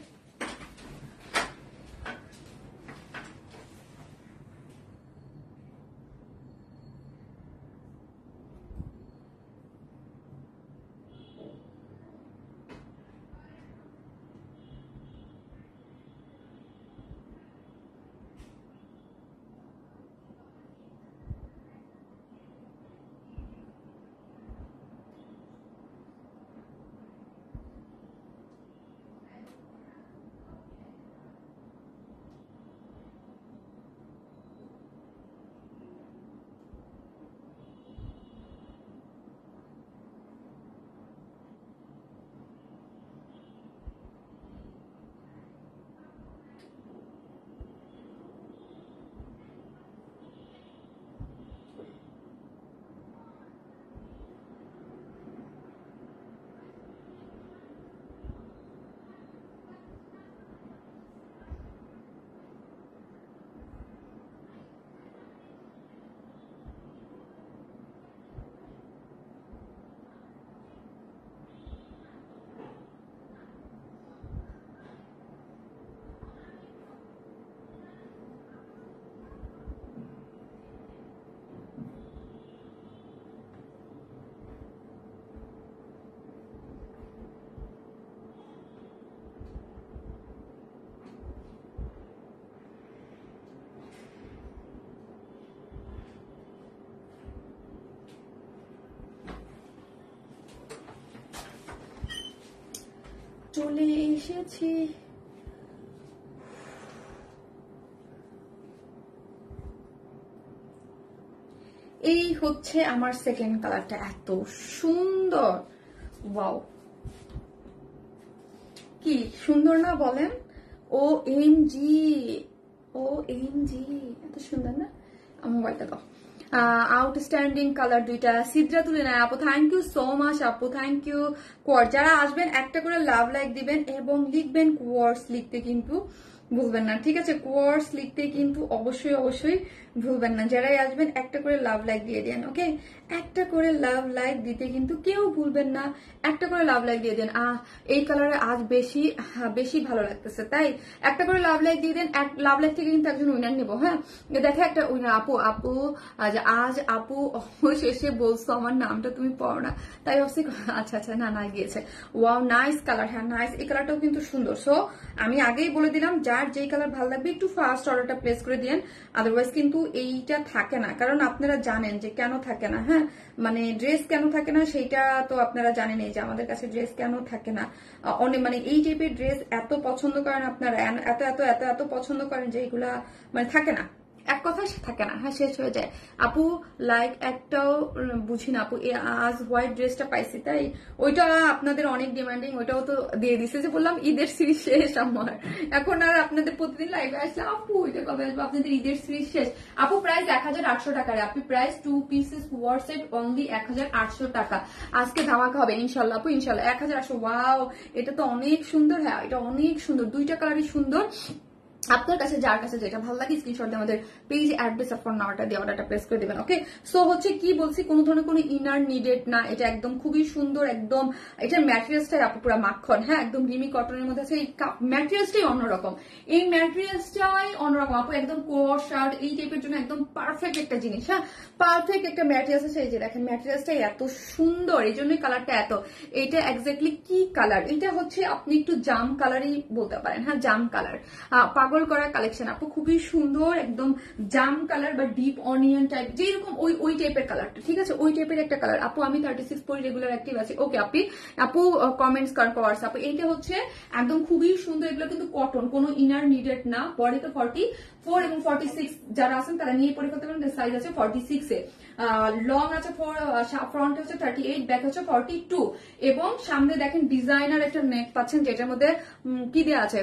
চলে এসেছি। এই হচ্ছে আমার সেকেন্ড কালারটা, এত সুন্দর, ওয়াও কি সুন্দর না বলেন? ও এম জি, এত সুন্দর না? মোবাইলটা দাও। আউটস্ট্যান্ডিং কালার দুইটা, সিদ্রা তুলে নেয় আপু, থ্যাংক ইউ সো মাচ আপু, থ্যাংক ইউ। যারা আসবেন একটা করে লাভ লাইক দিবেন এবং লিখবেন কোয়ার্স লিখতে কিন্তু ভুলবেন না। ঠিক আছে, কোয়ার্স লিখতে কিন্তু অবশ্যই ভুলবেন না। যারাই আসবেন একটা করে লাভ লাইক দিয়ে দেন। ওকে, একটা করে লাভ লাইক দিতে কিন্তু কেউ ভুলবেন না, একটা করে লাভ লাইক দিয়ে দেন। এই কালারে আজ বেশি ভালো লাগতেছে, তাই একটা করে লাভ লাইক দিয়ে দেন। লাভ লাইক থেকে কিন্তু একজন উইনার নেবো। হ্যাঁ, দেখে একটা উইনার। আপু আজ আপু শেষে বলছো আমার নামটা তুমি পড়ো না, তাই ভাবছি আচ্ছা না গিয়েছে। Wow, nice colour. হ্যাঁ নাইস, এই কালারটাও কিন্তু সুন্দর। সো আমি আগেই বলে দিলাম, যার যেই কালার ভালো লাগবে একটু ফার্স্ট অর্ডারটা প্লেস করে দিন, আদারওয়াইজ কিন্তু এইটা থাকে না। কারণ আপনারা জানেন যে কেন থাকে না। হ্যাঁ, মানে ড্রেস কেন থাকে না সেইটা তো আপনারা জানেন, এই যে আমাদের কাছে ড্রেস কেন থাকে না। অনেক মানে এই টাইপের ড্রেস এত পছন্দ করেন আপনারা, এত এত এত এত পছন্দ করেন যে এগুলা মানে থাকে না, এক কথায় থাকে না। হ্যাঁ, শেষ হয়ে যায়। আপু লাইক একটাও বুঝি না আপু, আজ হোয়াইট ড্রেসটা পাইছি তাই ওইটা আপনাদের অনেক ডিমান্ডিং, ওইটাও তো দিয়ে দিছে। যে বললাম ঈদের সিরিজ শেষ আমার, এখন আর আপনাদের প্রতিদিন লাইভে আসলে আপু ওইটা কবে আসবো, আপনাদের ঈদের সিরিজ শেষ। আপু প্রাইস 1800 টাকার, আপু price 2 pieces wear set only 1800 টাকা। আজকে ধামাকা হবে ইনশাল্লাহ আপু, ইনশাল্লাহ 1800। ওয়াও, এটা তো অনেক সুন্দর। হ্যাঁ, এটা অনেক সুন্দর, দুইটা কালারই সুন্দর। আপনার কাছে যার কাছে যেটা ভালো লাগে স্ক্রিনশট দিয়ে আমাদের পেজ অ্যাড্রেস আর ফোন নাম্বারটা দিয়ে অর্ডারটা প্লেস করে দিবেন। ওকে, সো হচ্ছে কি বলছি, কোনো ধরনের কোনো ইনার নিডেড না, এটা একদম খুবই সুন্দর। একদম এটার ম্যাটেরিয়ালসটাই আপু পুরো মাখন। হ্যাঁ, একদম রিমি কটনের মধ্যে আছে। এই ম্যাটেরিয়ালসটাই অন্যরকম, এই ম্যাটেরিয়ালসটাই অন্যরকম আপু। একদম কোর শার্ট এই টাইপের জন্য একদম পারফেক্ট একটা জিনিস। হ্যাঁ, পারফেক্ট একটা ম্যাটেরিয়ালস আছে। এই যে দেখেন ম্যাটেরিয়ালসটাই এত সুন্দর, এই জন্যই কালারটা এত। এইটা এক্স্যাক্টলি কি কালার? এটা হচ্ছে আপনি একটু জাম কালারই বলতে পারেন। হ্যাঁ, জাম কালার। পাগল পাগল করা কালেকশন আপু, খুবই সুন্দর, একদম জাম কালার বা ডিপ অনিয়ন টাইপ, যেরকম ওই টাইপের কালারটা, ঠিক আছে, ওই টাইপের একটা কালার আপু। আমি 36 পরি, রেগুলার অ্যাক্টিভ আছি। ওকে আপু কমেন্টস করেন পাওয়ার্স আপু। এইটা হচ্ছে একদম খুবই সুন্দর, এগুলো কিন্তু কটন, কোনো ইনার নিডেড না। বডিতে 44 এবং 46 যারা আছেন তারা নিয়ে পরে করতে পারেন। সাইজ আছে 46 এ, লং আছে ফ্রন্ট হচ্ছে 38, ব্যাক হচ্ছে 42 এবং সামনে দেখেন ডিজাইনার একটা নেক পাচ্ছেন, যেটার মধ্যে কি দেওয়া আছে,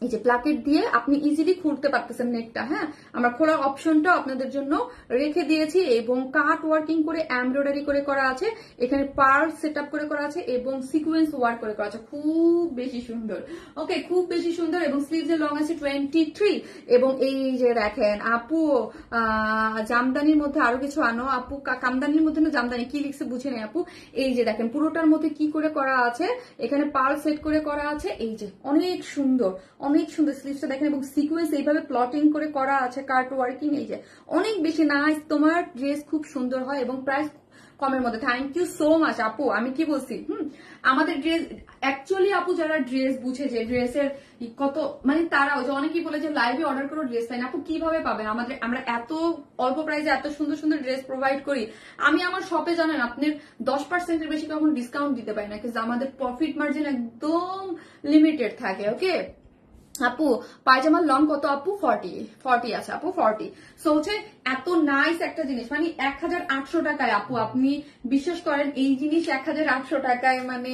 এই যে প্লাকেট দিয়ে আপনি ইজিলি খুলতে পারতেছেন নেকটা। হ্যাঁ, আমরা খোলার অপশনটা আপনাদের জন্য রেখে দিয়েছি এবং কাট ওয়ার্কিং করে এমব্রয়ডারি করে করা আছে, এখানে পার্ল সেট আপ করে করা আছে এবং সিকোয়েন্স ওয়ার্ক করে করা আছে, খুব বেশি সুন্দর। ওকে, খুব বেশি সুন্দর এবং স্লিভসের লং আছে 23 এবং এই যে দেখেন আপু জামদানির মধ্যে আরো কিছু আনো আপু, কামদানির মধ্যে না জামদানি কি লিখছে বুঝে নেই আপু। এই যে দেখেন পুরোটার মধ্যে কি করে করা আছে, এখানে পার্ল সেট করে করা আছে, এই যে অনেক সুন্দর, অনেক সুন্দর স্লিভসটা দেখেন এবং সিকোয়েন্স এইভাবে প্লটিং করে করা আছে, কাট ওয়ার্কিং, এই যে অনেক বেশি নাইস। তোমার ড্রেস খুব সুন্দর হয় এবং প্রাইস কমের মধ্যে। থ্যাংক ইউ সো মাচ আপু। আমি কি বলছি, আমাদের ড্রেস অ্যাকচুয়ালি আপু যারা ড্রেস বুঝে যে ড্রেসের কত মানে তারাও যে অনেকেই বলে যে লাইভে অর্ডার করো ড্রেস পাই না। আপু কিভাবে পাবেন, আমরা এত অল্প প্রাইসে এত সুন্দর সুন্দর ড্রেস প্রোভাইড করি। আমি আমার শপে জানেন আপনি 10%-এর বেশি কখনো ডিসকাউন্ট দিতে পারি না, কিন্তু আমাদের প্রফিট মার্জিন একদম লিমিটেড থাকে। ওকে আপু, পায়জামার লং কত আপু? 40 আছে আপু, 40। সো হচ্ছে এত নাইস একটা জিনিস, মানে 1800 টাকায় আপু, আপনি বিশ্বাস করেন এই জিনিস 1800 টাকায় মানে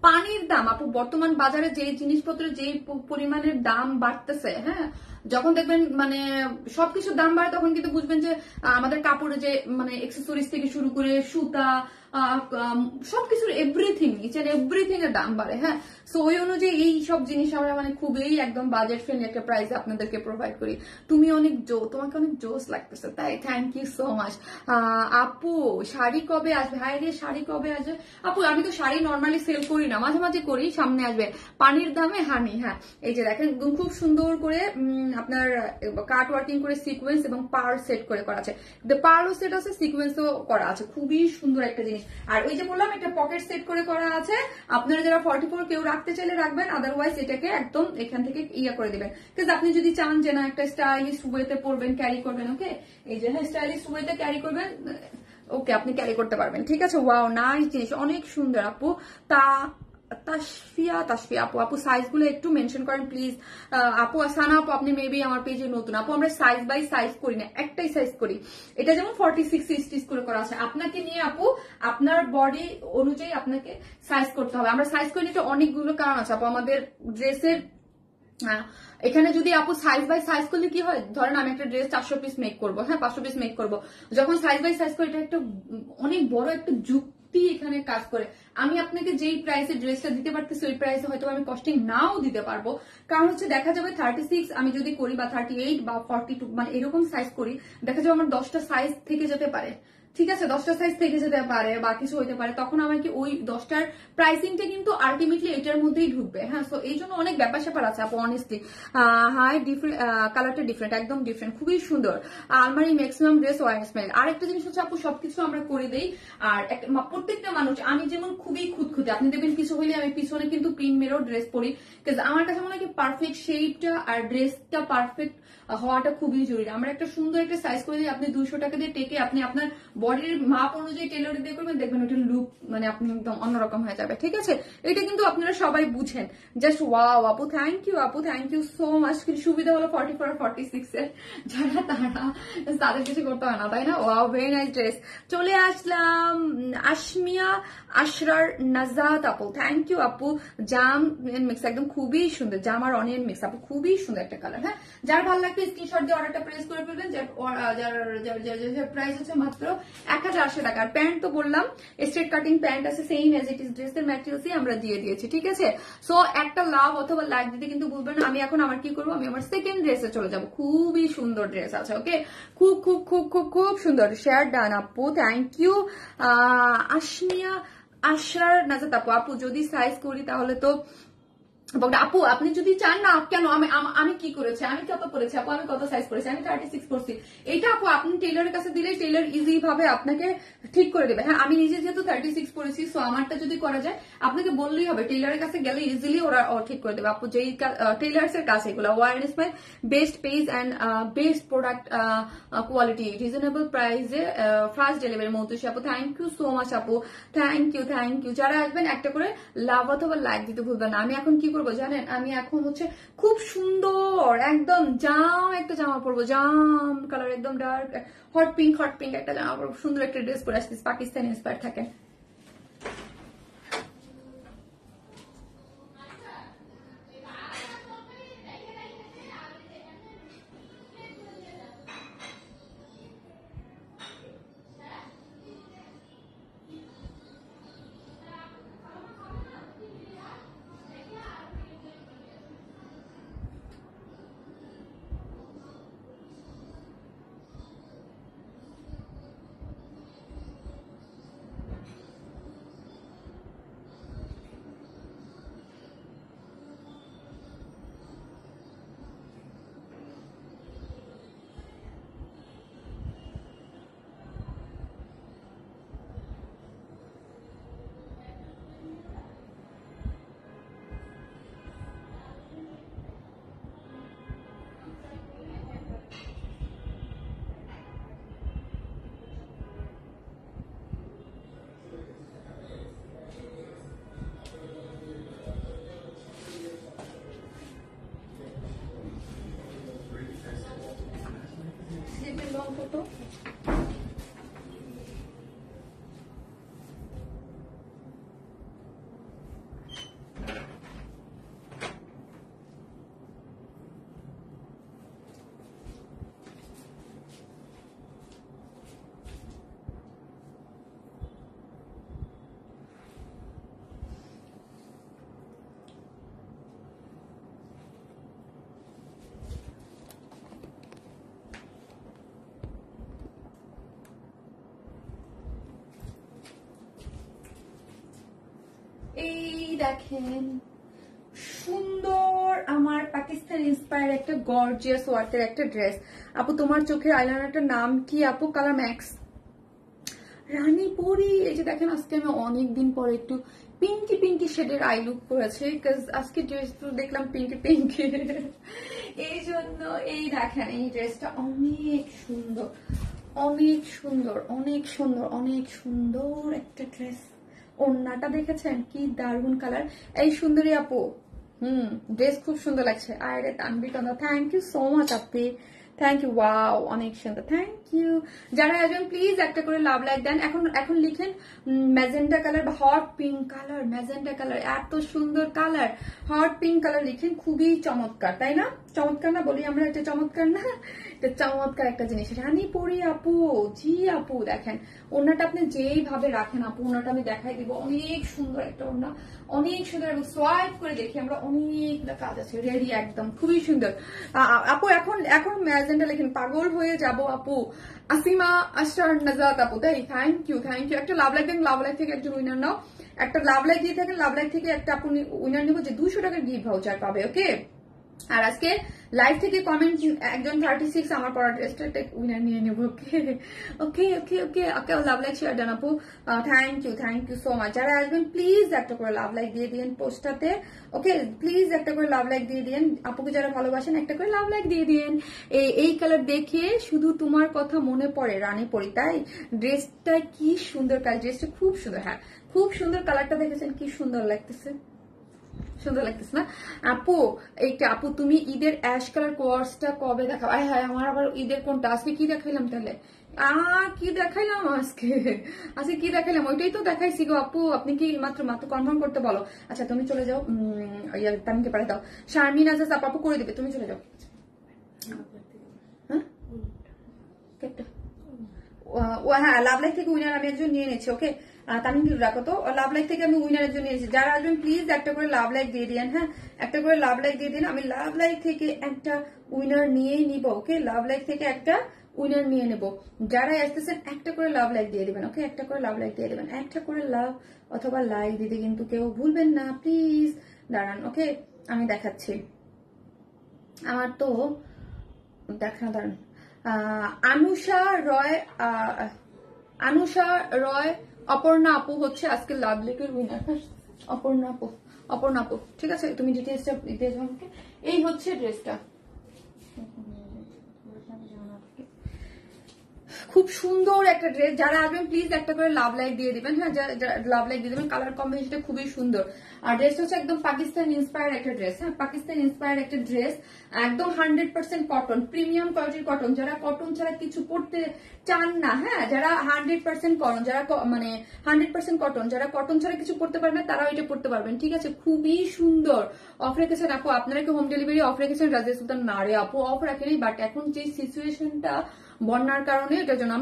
পানির দাম আপু। বর্তমান বাজারে যে জিনিসপত্রের যে পরিমাণের দাম বাড়তেছে, হ্যাঁ, যখন দেখবেন মানে সবকিছুর দাম বাড়ে তখন কিন্তু বুঝবেন যে আমাদের কাপড়ে যে মানে এক্সেসরিজ থেকে শুরু করে সুতা সবকিছুর এভরিথিং, ইচ এন্ড এভরিথিং এর দাম বাড়ে। হ্যাঁ, সো ওই অনুযায়ী এই সব জিনিস আমরা মানে খুবই একদম বাজেট ফ্রেন্ডলি একটা প্রাইসে আপনাদেরকে প্রোভাইড করি। তুমি অনেক তোমাকে অনেক জোস লাগতেছে, তাই থ্যাংক ইউ সো মাচ। আপু শাড়ি কবে আসবে? হাই রে, শাড়ি কবে আসবে আপু? আমি তো শাড়ি নর্মালি সেল করি না, মাঝে মাঝে করি, সামনে আসবে পানির দামে হানি। হ্যাঁ, এই যে দেখেন খুব সুন্দর করে আপনার কাট ওয়ার্কিং করে সিকোয়েন্স এবং পার্ল সেট করে করা আছে, পার্লও সেট আছে, সিকোয়েন্সও করা আছে, খুবই সুন্দর একটা জিনিস। আর ওই যে বললাম একটা পকেট সেট করে করা আছে, আপনারা যারা 44 কেউ রাখতে চাইলে রাখবেন, আদারওয়াইজ এটাকে একদম এখান থেকে ইয়া করে দিবেন। কিন্তু আপনি যদি চান যে না একটা স্টাইলিশ ওয়েতে পরবেন, ক্যারি করবেন, ওকে, এই যে হ্যাঁ স্টাইলিশ ওয়েতে ক্যারি করবেন, ওকে আপনি ক্যারি করতে পারবেন। ঠিক আছে, ওয়াও নাইস জিনিস, অনেক সুন্দর আপু। তাসফিয়া আপু সাইজগুলো একটু মেনশন করেন প্লিজ। আপু আসানা আপু, আপনি মেবি আমার পেজে নতুন আপু। আমরা সাইজ বাই সাইজ করি না, একটাই সাইজ করি। এটা যেমন 46 স্টিচ করে করা আছে, আপনাকে নিয়ে আপু আপনার বডি অনুযায়ী আপনাকে সাইজ করতে হবে। আমরা সাইজ করে নিতে অনেকগুলো কারণ আছে আপু। আমাদের ড্রেসের এখানে যদি আপু সাইজ বাই সাইজ করলে কি হয়, ধরেন আমি একটা ড্রেস 400 পিস মেক করবো, হ্যাঁ 500 পিস মেক করবো, যখন সাইজ বাই সাইজ করি এটা একটা অনেক বড় একটা যুক্তি এখানে কাজ করে। আমি আপনাকে যেই প্রাইসে ড্রেসটা দিতে পারতেছি ওই প্রাইসে হয়তো আমি কস্টিং নাও দিতে পারবো, কারণ হচ্ছে দেখা যাবে 36 আমি যদি করি বা 38 বা 42 মানে এরকম সাইজ করি, দেখা যাবে আমার 10টা সাইজ থেকে যেতে পারে। ঠিক আছে, 10টা সাইজ থেকে যেতে পারে বা কিছু হইতে পারে, তখন আমাকে ওই 10টার প্রাইসিংটা কিন্তু আলটিমেটলি এটার মধ্যেই ঢুকবে। হ্যাঁ, সো এই জন্য অনেক ব্যাপার স্যাপার আছে আপু অনেস্টলি। হাই ডিফারেন্ট, কালারটা ডিফারেন্ট, একদম ডিফারেন্ট, খুবই সুন্দর। আলমারি ম্যাক্সিমাম ড্রেস ওয়াইন স্মেল। আরেকটা জিনিস হচ্ছে আপু সবকিছু আমরা করে দেই, আর প্রত্যেকটা মানুষ, আমি যেমন খুবই খুঁতখুঁতে, আপনি দেখবেন কিছু হইলে আমি পিছনে কিন্তু পিন মেরেও ড্রেস পরি, বিকজ আমার কাছে মনে হয় কি পারফেক্ট শেপটা আর ড্রেসটা পারফেক্ট হওয়াটা খুবই জরুরি। আমরা একটা সুন্দর একটা সাইজ করে দিই, আপনি 200 টাকা দিয়ে টেকে আপনি আপনার বডির মাপ অনুযায়ী টেলর দিয়ে করবেন, দেখবেন ওটার লুক মানে আপনি একদম অন্যরকম হয়ে যাবে। ঠিক আছে, এটা কিন্তু আপনারা সবাই বুঝেন। জাস্ট ওয়াও আপু, থ্যাংক ইউ আপু, থ্যাংক ইউ সো মাচ। কিন্তু সুবিধা হলো 44 আর 46 এর যারা তাদের কিছু করতে হয় না, তাই না? Wow, very nice dress. চলে আসলাম আশমিয়া আশরার নাজাত আপু, থ্যাংক ইউ আপু। জাম মিক্স একদম খুবই সুন্দর, জাম আর অনিয়ন মিক্স আপু, খুবই সুন্দর একটা কালার। হ্যাঁ, যার ভালো লাগবে স্ক্রিনশট দিয়ে অর্ডারটা প্রেস করে ফেলবেন। যার প্রাইস হচ্ছে মাত্র 1800 টাকা। আর প্যান্ট তো বললাম স্ট্রেট কাটিং প্যান্ট আছে, সেম এজ ইট ইজ ড্রেসের ম্যাটেরিয়ালসই আমরা দিয়ে দিয়েছি। ঠিক আছে, সো একটা লাভ অথবা লাইক দিতে কিন্তু ভুলবেন না। আমি এখন আমার কি করবো, আমি আমার সেকেন্ড ড্রেসে চলে যাবো। খুবই সুন্দর ড্রেস আছে, ওকে, খুব খুব খুব খুব খুব সুন্দর। শেয়ার ডান আপু, থ্যাংক ইউ। আশমিয়া আশরার নাজাত আপু, আপু যদি সাইজ করি তাহলে তো আপু আপনি যদি চান না, কেন আমি কি করেছি, আমি কত করেছি আপু, আমি কত সাইজ করেছি, আমি 36 করছি, এটা আপু আপনি টেইলরের কাছে দিলে টেইলর ইজি ভাবে আপনাকে ঠিক করে দেবে। হ্যাঁ আমি নিজে যেহেতু 36 করেছি, সো আমারটা যদি করা যায় আপনাকে বললেই হবে, টেইলরের কাছে গেলে ইজিলি ওরা ঠিক করে দেবে আপু। যেই টেইলার্স এর কাছে এগুলো Warren smile best page and best product quality reasonable প্রাইসে ফার্স্ট ডেলিভারি মৌতুষী আপু, থ্যাংক ইউ সো মাচ আপু, থ্যাংক ইউ। যারা আসবেন একটা করে লাভ অথবা লাইক দিতে ভুলবেন না। আমি এখন কি করবো জানেন, আমি এখন হচ্ছে খুব সুন্দর একদম জাম একটা জামা পরবো, জাম কালার একদম ডার্ক হট পিঙ্ক একটা জামা পরবো, সুন্দর একটা ড্রেস পরে আসতেছি, পাকিস্তানি ইন্সপায়ার থাকে। ফটো এই দেখেন সুন্দর আমার পাকিস্তান ইন্সপায়ার একটা গর্জিয়াস ওয়ার্কের একটা ড্রেস। আপু তোমার চোখের আইলাইনারটার নাম কি আপু? কালার ম্যাক্স রানী পরি। এই যে দেখেন আজকে আমি অনেকদিন পরে একটু পিঙ্কি শেডের আই লুক করেছি, বিকজ আজকে ড্রেস দেখলাম পিঙ্কি এই জন্য। এই দেখেন এই ড্রেসটা অনেক সুন্দর একটা ড্রেস। ওড়নাটা দেখেছেন কি দারুণ কালার। এই সুন্দরী আপু ড্রেস খুব সুন্দর লাগছে। আরে তানবি কান্না, থ্যাংক ইউ সো মাচ আপি, থ্যাংক ইউ। ওয়াও অনেক সুন্দর, থ্যাংক ইউ। যারা একজন প্লিজ একটা করে লাভ লাইক দেন। এখন লিখেন ম্যাজেন্টা কালার বা hot pink colour, magenta colour এত সুন্দর কালার, হট পিঙ্ক কালার লিখেন, খুবই চমৎকার তাই না? চমৎকার না বলি আমরা, এটা চমৎকার না? এটা চমৎকার একটা জিনিস। রানী পরি আপু, জি আপু দেখেন ওড়নাটা আপনি যেইভাবে রাখেন আপু, ওড়নাটা আমি দেখাই দিব, অনেক সুন্দর একটা ওড়না, অনেক সুন্দর। এবং সোয়াইপ করে দেখি আমরা, অনেকগুলো কাজ আছে রেডি একদম, খুবই সুন্দর আপু। এখন ম্যাজেন্টা লেখেন, পাগল হয়ে যাব আপু। আসিমা আশরার নাজাত আপু, তাই থ্যাংক ইউ। একটা লাভ লাইক দেন, লাভ লাইক থেকে একজন উইনার নাও, একটা লাভ লাইক দিয়ে থাকেন, লাভ লাইক থেকে একটা আপনি উইনার নিব যে 200 টাকার গিফট ভাউচার পাবে। ওকে, আর আজকে লাইভ থেকে কমেন্ট একজন 36 আমার পড়া ড্রেসটা উইনার নিয়ে নেবো। ওকে লাভ লাইক শেয়ার দেন আপু, থ্যাংক ইউ সো মাচ। যারা আসবেন প্লিজ একটা করে লাভ লাইক দিয়ে দিন পোস্টটাতে। ওকে প্লিজ একটা করে লাভ লাইক দিয়ে দিন। আপুকে যারা ভালোবাসেন একটা করে লাভ লাইক দিয়ে দিন। এই কালার দেখে শুধু তোমার কথা মনে পড়ে রানী পরি, তাই ড্রেসটা কি সুন্দর কালার, ড্রেসটা খুব সুন্দর। হ্যাঁ খুব সুন্দর কালারটা দেখেছেন কি সুন্দর লাগতেছে না আপু? এইটা আপু তুমি ঈদের অ্যাশ কালার কোয়ার্সটা কবে দেখাও? হ্যাঁ আমার আবার ঈদের কোনটা, আজকে কি দেখাইলাম তাহলে? কি দেখাইলাম আজকে কি দেখাইলাম? ওইটাই তো দেখাইছি গো আপু, আপনি কি মাত্র কনফার্ম করতে বলো। আচ্ছা তুমি চলে যাও, তামিকে পাঠিয়ে দাও। শারমিন আজাজ আপু করে দিবে, তুমি চলে যাও। হ্যাঁ লাভ লাইফ থেকে উইনার আমি একজন নিয়ে নিচ্ছি। ওকে তামিম রাখো তো, লাভ লাইক থেকে আমি উইনারের জন্য এসেছি। যারা আসবেন প্লিজ একটা করে লাভ লাইক দিয়ে দিন। হ্যাঁ একটা করে লাভ লাইক দিয়ে দিন, আমি লাভ লাইক থেকে একটা উইনার নিয়েই নিব। ওকে লাভ লাইক থেকে একটা উইনার নিয়ে নেব। যারা আসতেছেন একটা করে লাভ লাইক দিয়ে দিবেন। ওকে একটা করে লাভ লাইক দিয়ে দিবেন, একটা করে লাভ অথবা লাইক দিতে কিন্তু কেউ ভুলবেন না প্লিজ। দাঁড়ান ওকে আমি দেখাচ্ছি, আমার তো দেখা দাঁড়ান। অনুষা রয় অপর্ণা আপু হচ্ছে আজকে লাভ লিটের উইনার। অপর্ণা আপু ঠিক আছে, তুমি ডিটেইলসটা দিয়ে যাও আমাকে। এই হচ্ছে ড্রেসটা, খুব সুন্দর একটা ড্রেস। যারা আসবেন প্লিজ একটা করে লাভ লাইক দিয়ে দিবেন। হ্যাঁ, লাভ লাইক দিয়ে দিবেন। কালার কম্বিনেশনটা খুবই সুন্দর। আর ড্রেসটা হচ্ছে একদম পাকিস্তান ইন্সপায়ার্ড একটা ড্রেস। হ্যাঁ, পাকিস্তান ইন্সপায়ার্ড একটা ড্রেস, একদম 100% কটন, প্রিমিয়াম কোয়ালিটির কটন। যারা কটন ছাড়া কিছু পড়তে চান না, হ্যাঁ, যারা 100% কটন, যারা মানে 100% কটন, যারা কটন ছাড়া কিছু পড়তে পারবেন তারাও এটা পড়তে পারবেন। ঠিক আছে, খুবই সুন্দর। অফ রেখেছেন আপু, আপনারা কি হোম ডেলিভারি অফ রেখেছেন? রাজিয়া সুলতান না রে আপু, অফ রাখেনি, বাট এখন যে সিচুয়েশনটা বন্যার কারণে এটার জন্য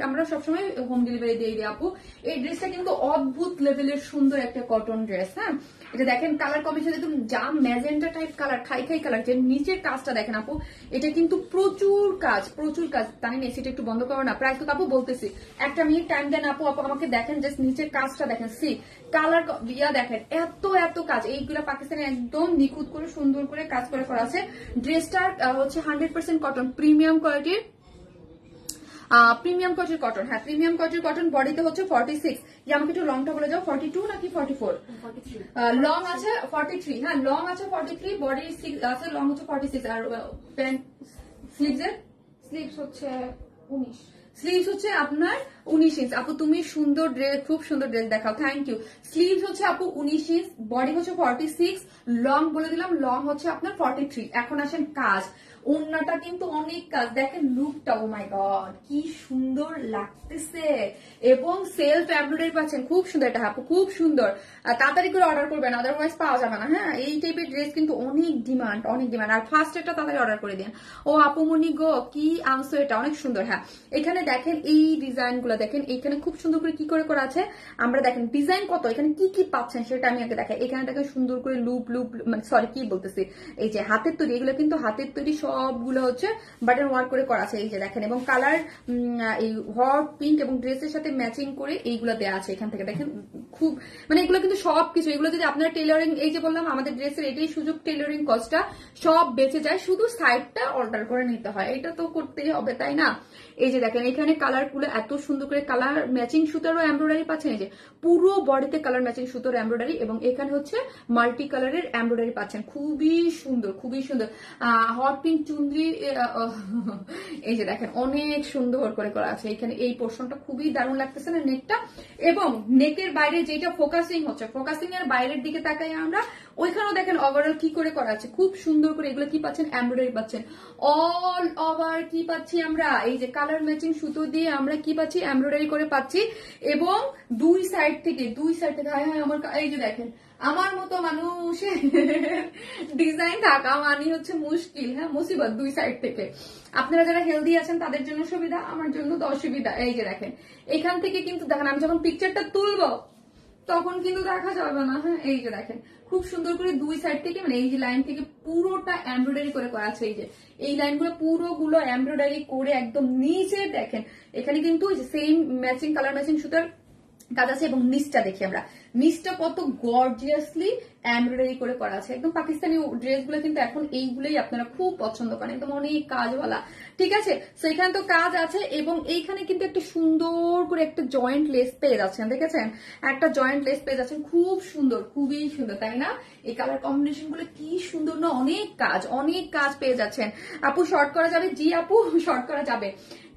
আমরা সবসময় হোম ডেলিভারি দিয়ে দিই আপু। এই ড্রেসটা কিন্তু অদ্ভুত লেভেলের সুন্দর একটা কটন ড্রেস। হ্যাঁ, এটা দেখেন কালার কম্বিনেশন একদম জাম ম্যাজেন্টা টাইপ কালার, খাই কালার। যে নিচের কাজটা দেখেন আপু, এটা কিন্তু প্রচুর কাজ। তাই না, সেটা একটু বন্ধ করো না। প্রাইস তো আপু বলতেছি, একটা মিনিট টাইম দেন আপু। আমাকে দেখেন জাস্ট নিচের কাজটা দেখেন, সি কালার দেখেন, এত কাজ। এইগুলা পাকিস্তানে একদম নিখুঁত করে সুন্দর করে কাজ করে করা আছে। ড্রেসটার হচ্ছে 100% কটন, প্রিমিয়াম কোয়ালিটির কটন। হ্যাঁ, প্রিমিয়াম কোয়ালিটির কটন। বডিতে হচ্ছে 46। আমাকে একটু লংটা বলে যাও, 42 নাকি 44? লং আছে 43। হ্যাঁ, লং আছে 43, বডি আছে, লং হচ্ছে 46। আর প্যান্ট স্লিভস হচ্ছে 19। স্লিভস হচ্ছে আপনার 19 ইঞ্চ। আপু তুমি সুন্দর ড্রেস, খুব সুন্দর ড্রেস দেখাও, থ্যাংক ইউ। স্লিভস হচ্ছে আপু 19 ইঞ্চ, বডি হচ্ছে 46, লং বলে দিলাম, লং হচ্ছে আপনার 43। এখন আসেন কাজ, ওন্নাটা কিন্তু অনেক কাজ। দেখেন লুকটা, ও মাই গড কি সুন্দর লাগতেছে, এবং সেলফ এমব্রয়ডারি পাচ্ছেন, খুব সুন্দর। এটা আপু খুব সুন্দর, তাড়াতাড়ি করে অর্ডার করবেন, আদারওয়াইজ পাওয়া যাবে না। হ্যাঁ, এই টাইপের ড্রেস কিন্তু অনেক ডিমান্ড। আর ফার্স্ট এটা তাড়াতাড়ি অর্ডার করে দিন। ও আপু মনি গো, কি আনছো, এটা অনেক সুন্দর। হ্যাঁ, এখানে দেখেন এই ডিজাইন গুলো দেখেন, এখানে খুব সুন্দর করে কি করে করা আছে। আমরা দেখেন ডিজাইন কত, এখানে কি পাচ্ছেন সেটা আমি আগে দেখাই। এখানে দেখেন সুন্দর করে লুপ, মানে সরি কি বলতেছি, এই যে হাতের তৈরি, এগুলো কিন্তু হাতের তৈরি, সবগুলো হচ্ছে বাটন ওয়ার্ক করে করা আছে। এই যে দেখেন, এবং কালার এই হট পিঙ্ক এবং ড্রেসের সাথে ম্যাচিং করে এইগুলো দেওয়া আছে। এখান থেকে দেখেন খুব, মানে এগুলো কিন্তু সবকিছু, এগুলো যদি আপনারা টেলারিং, এই যে বললাম আমাদের ড্রেসের এটাই সুযোগ, টেলারিং কস্টটা সব বেঁচে যায়, শুধু সাইডটা অল্টার করে নিতে হয়। এটা তো করতেই হবে, তাই না? এই যে দেখেন এখানে কালার গুলো এত সুন্দর করে, কালার ম্যাচিং সুতারও এমব্রয়ডারি পাচ্ছেন। এই যে পুরো বডিতে কালার ম্যাচিং সুতার এমব্রয়ডারি, এবং এখানে হচ্ছে মাল্টি কালারের এমব্রয়ডারি পাচ্ছেন, খুবই সুন্দর। হট পিঙ্ক চুনরি, এই যে দেখেন অনেক সুন্দর করে করা আছে। এখানে এই পোর্শনটা খুবই দারুণ লাগতেছে না নেকটা, এবং নেকের বাইরে যেটা ফোকাসিং হচ্ছে, ফোকাসিং এর বাইরের দিকে তাকাই আমরা, ওইখানেও দেখেন ওভারঅল কি করে করা আছে, খুব সুন্দর করে। এগুলো কি পাচ্ছেন? এমব্রয়ডারি পাচ্ছেন অল ওভার। কি পাচ্ছি আমরা? এই যে কালার ম্যাচিং সুতো দিয়ে আমরা কি পাচ্ছি? এমব্রয়ডারি করে পাচ্ছি, এবং দুই সাইড থেকে হায় আমার, এই যে দেখেন আমার মতো মানুষের ডিজাইন থাকা মানে হচ্ছে মুশকিল। হ্যাঁ, মুসিবত দুই সাইড থেকে। আপনারা যারা হেলদি আছেন তাদের জন্য সুবিধা, আমার জন্য তো অসুবিধা। এই যে দেখেন এখান থেকে কিন্তু দেখেন, আমি যখন পিকচারটা তুলবো তখন কিন্তু দেখা যাবে না। হ্যাঁ, এই যে দেখেন খুব সুন্দর করে দুই সাইড থেকে, মানে এই যে লাইন থেকে পুরোটা এমব্রয়ডারি করে করা আছে। এই যে এই লাইনগুলো পুরোগুলো এমব্রয়ডারি করে একদম নিচে দেখেন, এখানে কিন্তু সেম ম্যাচিং কালার ম্যাচিং সুতার কাজ আছে। এবং নিচটা দেখি আমরা, নিচটা কত গর্জিয়াসলি এমব্রয়ডারি করে করা আছে। একদম পাকিস্তানি ড্রেসগুলো কিন্তু এখন এইগুলোই আপনারা খুব পছন্দ করেন, একদম অনেক কাজওয়ালা। ঠিক আছে, তো এখানে তো কাজ আছে, এবং এইখানে কিন্তু একটা সুন্দর করে একটা জয়েন্ট লেস পেয়ে যাচ্ছেন। দেখেছেন, একটা জয়েন্ট লেস পেয়ে যাচ্ছেন, খুব সুন্দর, খুবই সুন্দর, তাই না? এই কালার কম্বিনেশন গুলো কি সুন্দর না, অনেক কাজ পেয়ে যাচ্ছেন। আপু শর্ট করা যাবে? জি আপু, শর্ট করা যাবে।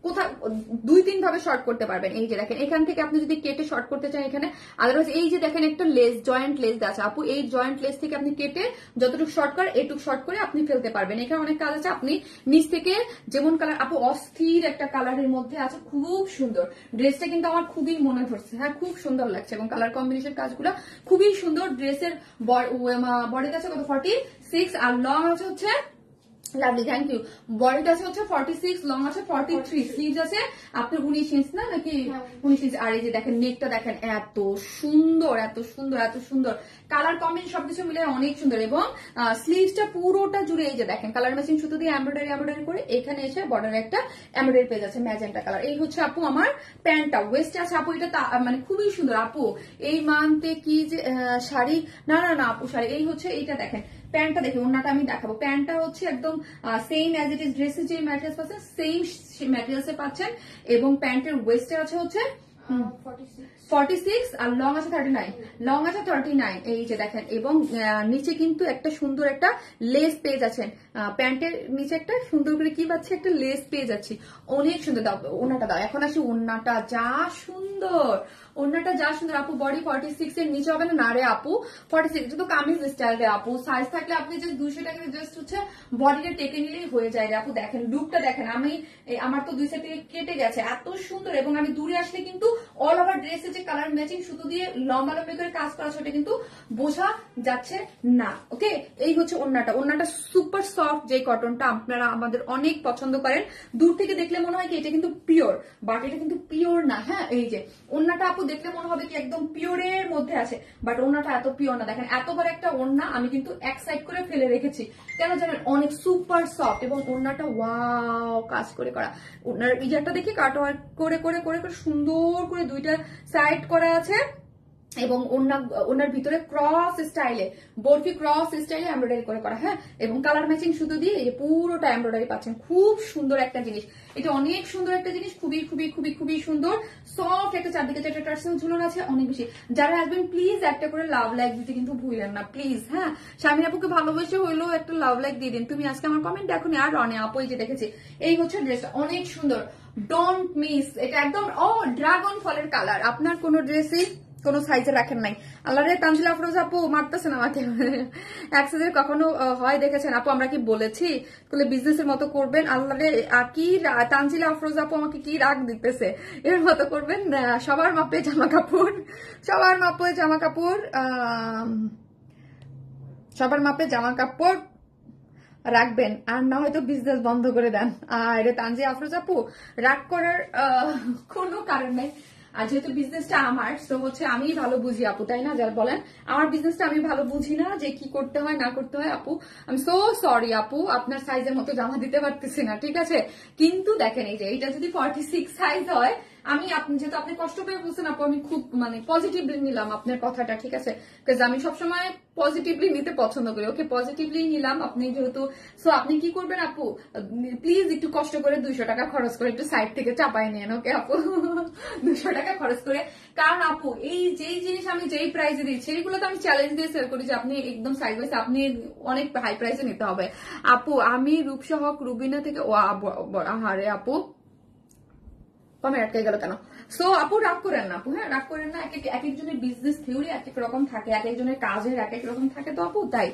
কোথাও 2-3 ভাবে শর্ট করতে পারবেন। এই যে দেখেন এখান থেকে আপনি যদি কেটে শর্ট করতে চান এখানে, আদারওয়াইজ এই যে দেখেন একটা লেস, জয়েন্ট লেস আছে আপু, এই জয়েন্ট লেস থেকে আপনি কেটে যতটুকু শর্ট করে এটুকু শর্ট করে আপনি ফেলতে পারবেন। এখানে অনেক কাজ আছে। আপনি নিচ থেকে যেমন কালার, আপু অস্থির একটা কালারের মধ্যে আছে, খুব সুন্দর ড্রেসটা, কিন্তু আমার খুবই মনে ধরছে। হ্যাঁ, খুব সুন্দর লাগছে, এবং কালার কম্বিনেশন কাজগুলো খুবই সুন্দর। ড্রেসের বডিটা আছে কত? 46, আর লং আছে হচ্ছে, লাভলি, থ্যাংক ইউ। বডিটা আছে হচ্ছে 46, লং আছে 43, স্লিভস আছে আপনার 19 ইঞ্চ না নাকি? 19 ইঞ্চ। আর এই যে দেখেন নেকটা দেখেন, এত সুন্দর, কালার কম্বিনেশন সবকিছু মিলে অনেক সুন্দর। এবং স্লিভসটা পুরোটা জুড়ে এই যে দেখেন কালার ম্যাচিং সুতো দিয়ে এমব্রয়ডারি করে, এখানে এসে বর্ডারে একটা এমব্রয়ডারি পেজ আছে ম্যাজেন্টা কালার। এই হচ্ছে আপু আমার প্যান্টটা, ওয়েস্টে আছে আপু, এটা মানে খুবই সুন্দর। আপু এই মান্থে কি যে শাড়ি, না আপু শাড়ি, এই হচ্ছে এইটা দেখেন প্যান্টটা দেখি, ওন্নাটা আমি দেখাবো। প্যান্টটা হচ্ছে একদম সেম অ্যাজ ইট ইজ, ড্রেসের যে ম্যাটেরিয়ালস পাচ্ছেন সেম ম্যাটেরিয়ালসে পাচ্ছেন, এবং প্যান্টের ওয়েস্টে আছে হচ্ছে 46 আর লং আছে 39, লং আছে 39, এই যে দেখেন। এবং নিচে কিন্তু একটা সুন্দর একটা লেস পেজ আছে, প্যান্টের নিচে একটা সুন্দর করে কি পাচ্ছি, একটা লেস পেজ আছে, অনেক সুন্দর। দাও ওন্নাটা দাও, এখন আসি ওন্নাটা, যা সুন্দর ওন্নাটা, যা সুন্দর আপু। বডি 46 এর নিচে হবে না রে আপু, 46 এটা তো কামিজ স্টাইল রে আপু, সাইজ থাকলে আপনি জাস্ট 200 টাকা জাস্ট হচ্ছে বডিটা টেকে নিলেই হয়ে যায় রে আপু। দেখেন লুকটা দেখেন, আমি আমার তো 2 সাইড থেকে কেটে গেছে, এত সুন্দর। এবং আমি দূরে আসলে কিন্তু অল ওভার ড্রেসের যে কালার ম্যাচিং সুতো দিয়ে লম্বা লম্বা করে কাজ করা, সেটা কিন্তু বোঝা যাচ্ছে না। ওকে, এই হচ্ছে ওন্নাটা। ওন্নাটা সুপার সফট, যে কটনটা আপনারা আমাদের অনেক পছন্দ করেন। দূর থেকে দেখলে মনে হয় কি এটা কিন্তু পিওর, বাট এটা কিন্তু পিওর না। হ্যাঁ, এই যে ওন্নাটা আপু দেখলে মনে হবে কি একদম পিওরের মধ্যে আছে, বাট ওন্নাটা এত পিওর না। দেখেন এত বড় একটা ওন্না আমি কিন্তু এক সাইড করে ফেলে রেখেছি, কেন জানেন, অনেক সুপার সফট। এবং ওন্নাটা ওয়াও কাজ করে করা। ওন্নার ইজারটা দেখি কাটওয়ার্ক করে করে করে করে সুন্দর করে দুইটা সাইড করা আছে, এবং ওনার ভিতরে ক্রস স্টাইলে, বরফি ক্রস স্টাইলে এমব্রয়ডারি করে করা। হ্যাঁ, এবং কালার ম্যাচিং সুতো দিয়ে এই পুরোটা এমব্রয়ডারি পাচ্ছেন। খুব সুন্দর একটা জিনিস, এটা অনেক সুন্দর একটা জিনিস, খুবই খুবই খুবই খুবই সুন্দর, সফট একটা। চারদিকে 4টা টার্সেল ঝুলন আছে, অনেক বেশি। যারা আসবেন প্লিজ একটা করে লাভ লাইক দিতে কিন্তু ভুলেন না প্লিজ। হ্যাঁ, শারমিন আপুকে ভালোবেসে হইলেও একটা লাভ লাইক দিয়ে দিন। তুমি আজকে আমার কমেন্ট দেখো আর রনে আপু এই যে দেখেছি, এই হচ্ছে ড্রেসটা, অনেক সুন্দর, ডোন্ট মিস। এটা একদম ড্রাগন ফলের কালার, আপনার কোনো ড্রেসই কোনো সাইজে রাখেন নাই। আল্লাহ রে, তানজিলা আফরোজ আপু মারতেছেন আমাকে, একসাথে কখনো হয় দেখেছেন আপু? আমরা কি বলেছি বিজনেস এর মতো করবেন? আল্লাহ রে, কি তানজিলা আফরোজ আপু আমাকে কি রাগ দিতেছে, এর মতো করবেন। সবার মাপে জামা কাপড়, সবার মাপে জামা কাপড়, সবার মাপে জামা কাপড় রাখবেন, আর না হয়তো বিজনেস বন্ধ করে দেন। আর তানজি আফরোজ আপু রাগ করার কোনো কারণ নেই, আর যেহেতু বিজনেসটা আমার, তো হচ্ছে আমি ভালো বুঝি আপু, তাই না? যারা বলেন আমার বিজনেসটা আমি ভালো বুঝি না, যে কি করতে হয় না করতে হয়। আপু আমি সো সরি আপু, আপনার সাইজের মতো জামা দিতে পারতেছি না, ঠিক আছে? কিন্তু দেখেন এই যে এটা যদি 46 সাইজ হয়, আমি আপনি যেহেতু আপনি কষ্ট পেয়ে বলছেন আপু, আমি খুব পজিটিভলি নিলাম আপনার কথাটা, ঠিক আছে? বিকজ আমি সবসময় পজিটিভলি নিতে পছন্দ করি। ওকে, পজিটিভলি নিলাম আপনি যেহেতু। সো আপনি কি করবেন আপু, প্লিজ একটু কষ্ট করে 200 টাকা খরচ করে একটু সাইড থেকে চাপাই নেন। ওকে আপু, 200 টাকা খরচ করে। কারণ আপু এই যেই জিনিস আমি যেই প্রাইসে দিচ্ছি, এইগুলো তো আমি চ্যালেঞ্জ দিয়ে সেল করি যে আপনি একদম সাইড বাই সাইড আপনি অনেক হাই প্রাইসে নিতে হবে। আপু আমি রূপসা হক রুবিনা থেকে, ও আহারে আপু কমে আটকে গেল কেন? সো আপু রাগ করেন না আপু, হ্যাঁ রাগ করেন না। এক একজনের বিজনেস থিওরি এক এক রকম থাকে, এক একজনের কাজের এক এক রকম থাকে, তো আপু তাই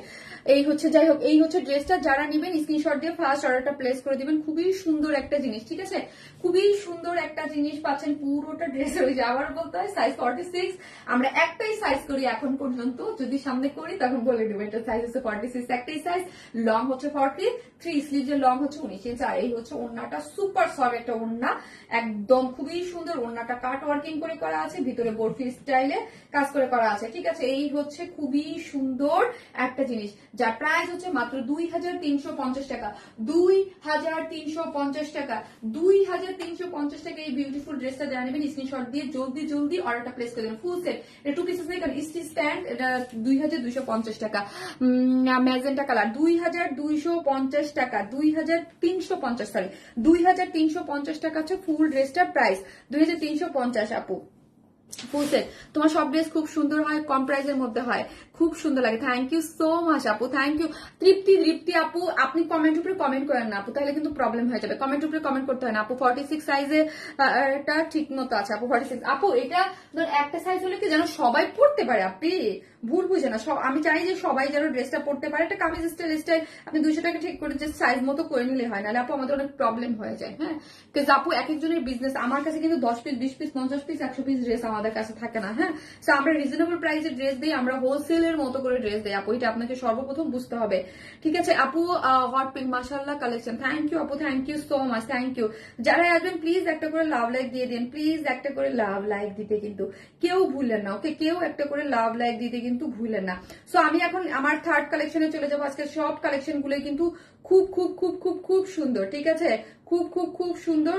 এই হচ্ছে। যাই হোক, এই হচ্ছে ড্রেসটা। যারা নিবেন স্ক্রিনশট দিয়ে ফার্স্ট অর্ডারটা প্লেস করে দিবেন। খুবই সুন্দর একটা জিনিস, ঠিক আছে? খুবই সুন্দর একটা জিনিস পাচ্ছেন পুরোটা ড্রেস। ওই যে আবার বলতে হয় সাইজ 46, আমরা একটাই সাইজ করি এখন পর্যন্ত, যদি সামনে করি তখন বলে দেবো এটা সাইজ হচ্ছে 46, একটাই সাইজ। লং হচ্ছে 43, স্লিভের লং হচ্ছে 19 ইঞ্চ। আর এই হচ্ছে ওড়নাটা, সুপার সফট একটা ওড়না, একদম খুবই সুন্দর। ওড়নাটা কাট ওয়ার্কিং করে করা আছে, ভিতরে বরফি স্টাইলে কাজ করে করা আছে, ঠিক আছে? এই হচ্ছে খুবই সুন্দর একটা জিনিস, যার প্রাইস হচ্ছে মাত্র 2350 টাকা। 2350 টাকা, 2350 টাকা। এই বিউটিফুল ড্রেসটা যারা নেবেন স্ক্রিনশট দিয়ে জলদি জলদি অর্ডারটা প্লেস করে দেবেন। ফুল সেট, এটা 2 পিসেস নেই কারণ স্টিচ প্যান্ট, এটা 2250 টাকা। ম্যাজেন্টা কালার 2250 টাকা, 2350, সরি 2350 টাকা হচ্ছে ফুল ড্রেসটার প্রাইস। 2350 আপু ফুল সেট। তোমার সব ড্রেস খুব সুন্দর হয়, কম প্রাইসের মধ্যে হয়, খুব সুন্দর লাগে। থ্যাংক ইউ সো মাচ আপু, থ্যাংক ইউ। তৃপ্তি আপু, আপনি কমেন্ট উপরে কমেন্ট করেন না আপু, তাহলে কিন্তু প্রবলেম হয়ে যাবে। কমেন্ট উপরে কমেন্ট করতে হয় না আপু। 46 সাইজে এটা ঠিক মতো আছে আপু। 46 আপু, এটা একটা সাইজ হলে কি যেন সবাই পড়তে পারে, আপনি ভুল বুঝে না। আমি চাই যে সবাই যেন ড্রেসটা পড়তে পারে। একটা কামিজ স্টাইল আপনি 200 টাকা ঠিক করে যে সাইজ মতো করে নিলে হয়, নাহলে আপু আমাদের অনেক প্রবলেম হয়ে যায়। হ্যাঁ, কিন্তু আপু এক একজনের বিজনেস, আমার কাছে কিন্তু 10 piece 20 piece 50 piece 100 piece dress আমাদের কাছে থাকে না। হ্যাঁ, তো আমরা রিজনেবল প্রাইসে ড্রেস দিই, আমরা হোলসেলের মতো করে ড্রেস দিই আপু, এটা আপনাকে সর্বপ্রথম বুঝতে হবে, ঠিক আছে আপু? হট পিঙ্ক মাশাআল্লাহ কালেকশন, থ্যাংক ইউ আপু, thank you so much, thank you. যারা আসবেন প্লিজ একটা করে লাভ লাইক দিয়ে দিন, প্লিজ একটা করে লাভ লাইক দিতে কিন্তু কেউ ভুলেন না। ওকে, কেউ একটা করে লাভ লাইক দিতে কিন্তু কিন্তু ভুলেন না। সো আমি এখন আমার থার্ড কালেকশনে চলে যাবো। আজকে সব কালেকশন গুলো কিন্তু খুব খুব খুব খুব খুব সুন্দর, ঠিক আছে, খুব খুব খুব সুন্দর।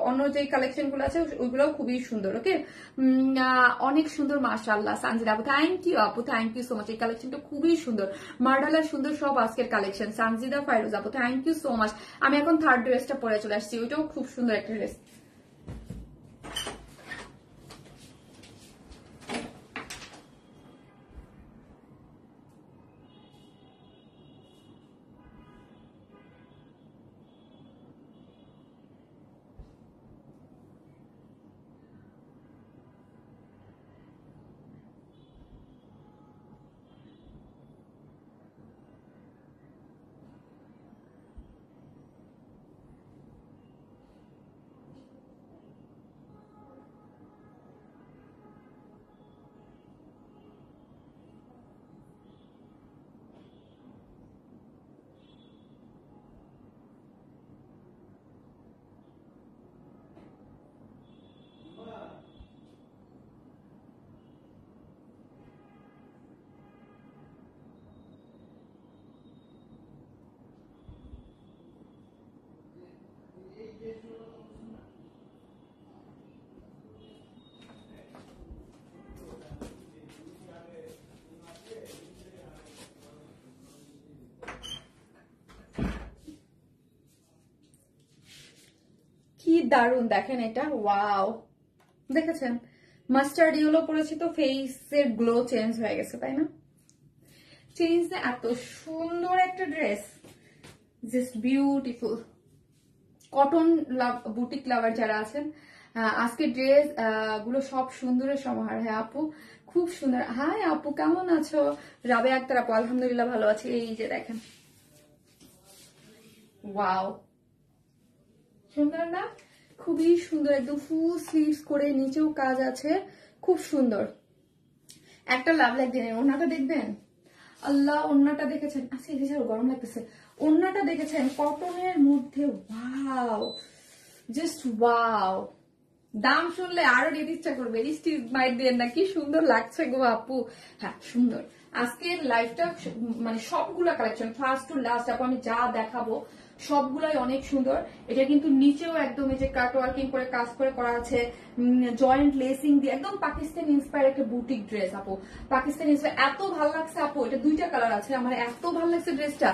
অন্য যে কালেকশন গুলো আছে ওইগুলোও খুবই সুন্দর। ওকে, অনেক সুন্দর, মাশাআল্লাহ। সানজিদা আপু থ্যাংক ইউ, আপু থ্যাংক ইউ সো মাচ। এই কালেকশনটা খুবই সুন্দর, মার্ডালার সুন্দর সব আজকের কালেকশন। সানজিদা ফাইরুজ আপু থ্যাংক ইউ সো মাচ। আমি এখন থার্ড ড্রেসটা পরে চলে আসছি, ওইটাও খুব সুন্দর একটা ড্রেস। কি দারুন দেখেন এটা, ওয়াও, দেখেছেন মাস্টার্ড ইয়েলো পরেছি তো ফেসের গ্লো চেঞ্জ হয়ে গেছে, তাই না? চেঞ্জ না, এত সুন্দর একটা dress, just beautiful. Cotton boutique lover যারা আছেন, আজকে ড্রেস গুলো সব সুন্দরের সমাহার। হ্যাঁ আপু খুব সুন্দর। হাই আপু কেমন আছো? রাবে আক্তার আপু আলহামদুলিল্লাহ ভালো আছি। এই যে দেখেন, ওয়াও, সুন্দর না? খুবই সুন্দর, একদম ফুল স্লিভস করে, নিচেও কাজ আছে, খুব সুন্দর। একটা লাভ লাগবে না। ওনাটা দেখবেন, আল্লাহ, ওন্নাটা দেখেছেন? আচ্ছা এই যে গরম লাগতেছে। ওন্নাটা দেখেছেন কটনের মধ্যে, ওয়াও, জাস্ট ওয়াও। দাম শুনলে আরো নিতে ইচ্ছা করবে। স্টিচ মাইট দিয়ে না, কি সুন্দর লাগছে গো আপু। হ্যাঁ সুন্দর। আজকের লাইফটা মানে সবগুলা কালেকশন ফার্স্ট টু লাস্ট আপু আমি যা দেখাবো সবগুলাই অনেক সুন্দর। এটা কিন্তু নিচেও একদম এই যে কাট ওয়ার্কিং করে কাজ করে করা আছে, জয়েন্ট লেসিং দিয়ে, একদম পাকিস্তান ইন্সপায়ার একটা বুটিক ড্রেস আপু। পাকিস্তান ইন্সপায়ার, এত ভালো লাগছে আপু। এটা দুইটা কালার আছে, আমার এত ভালো লাগছে ড্রেসটা,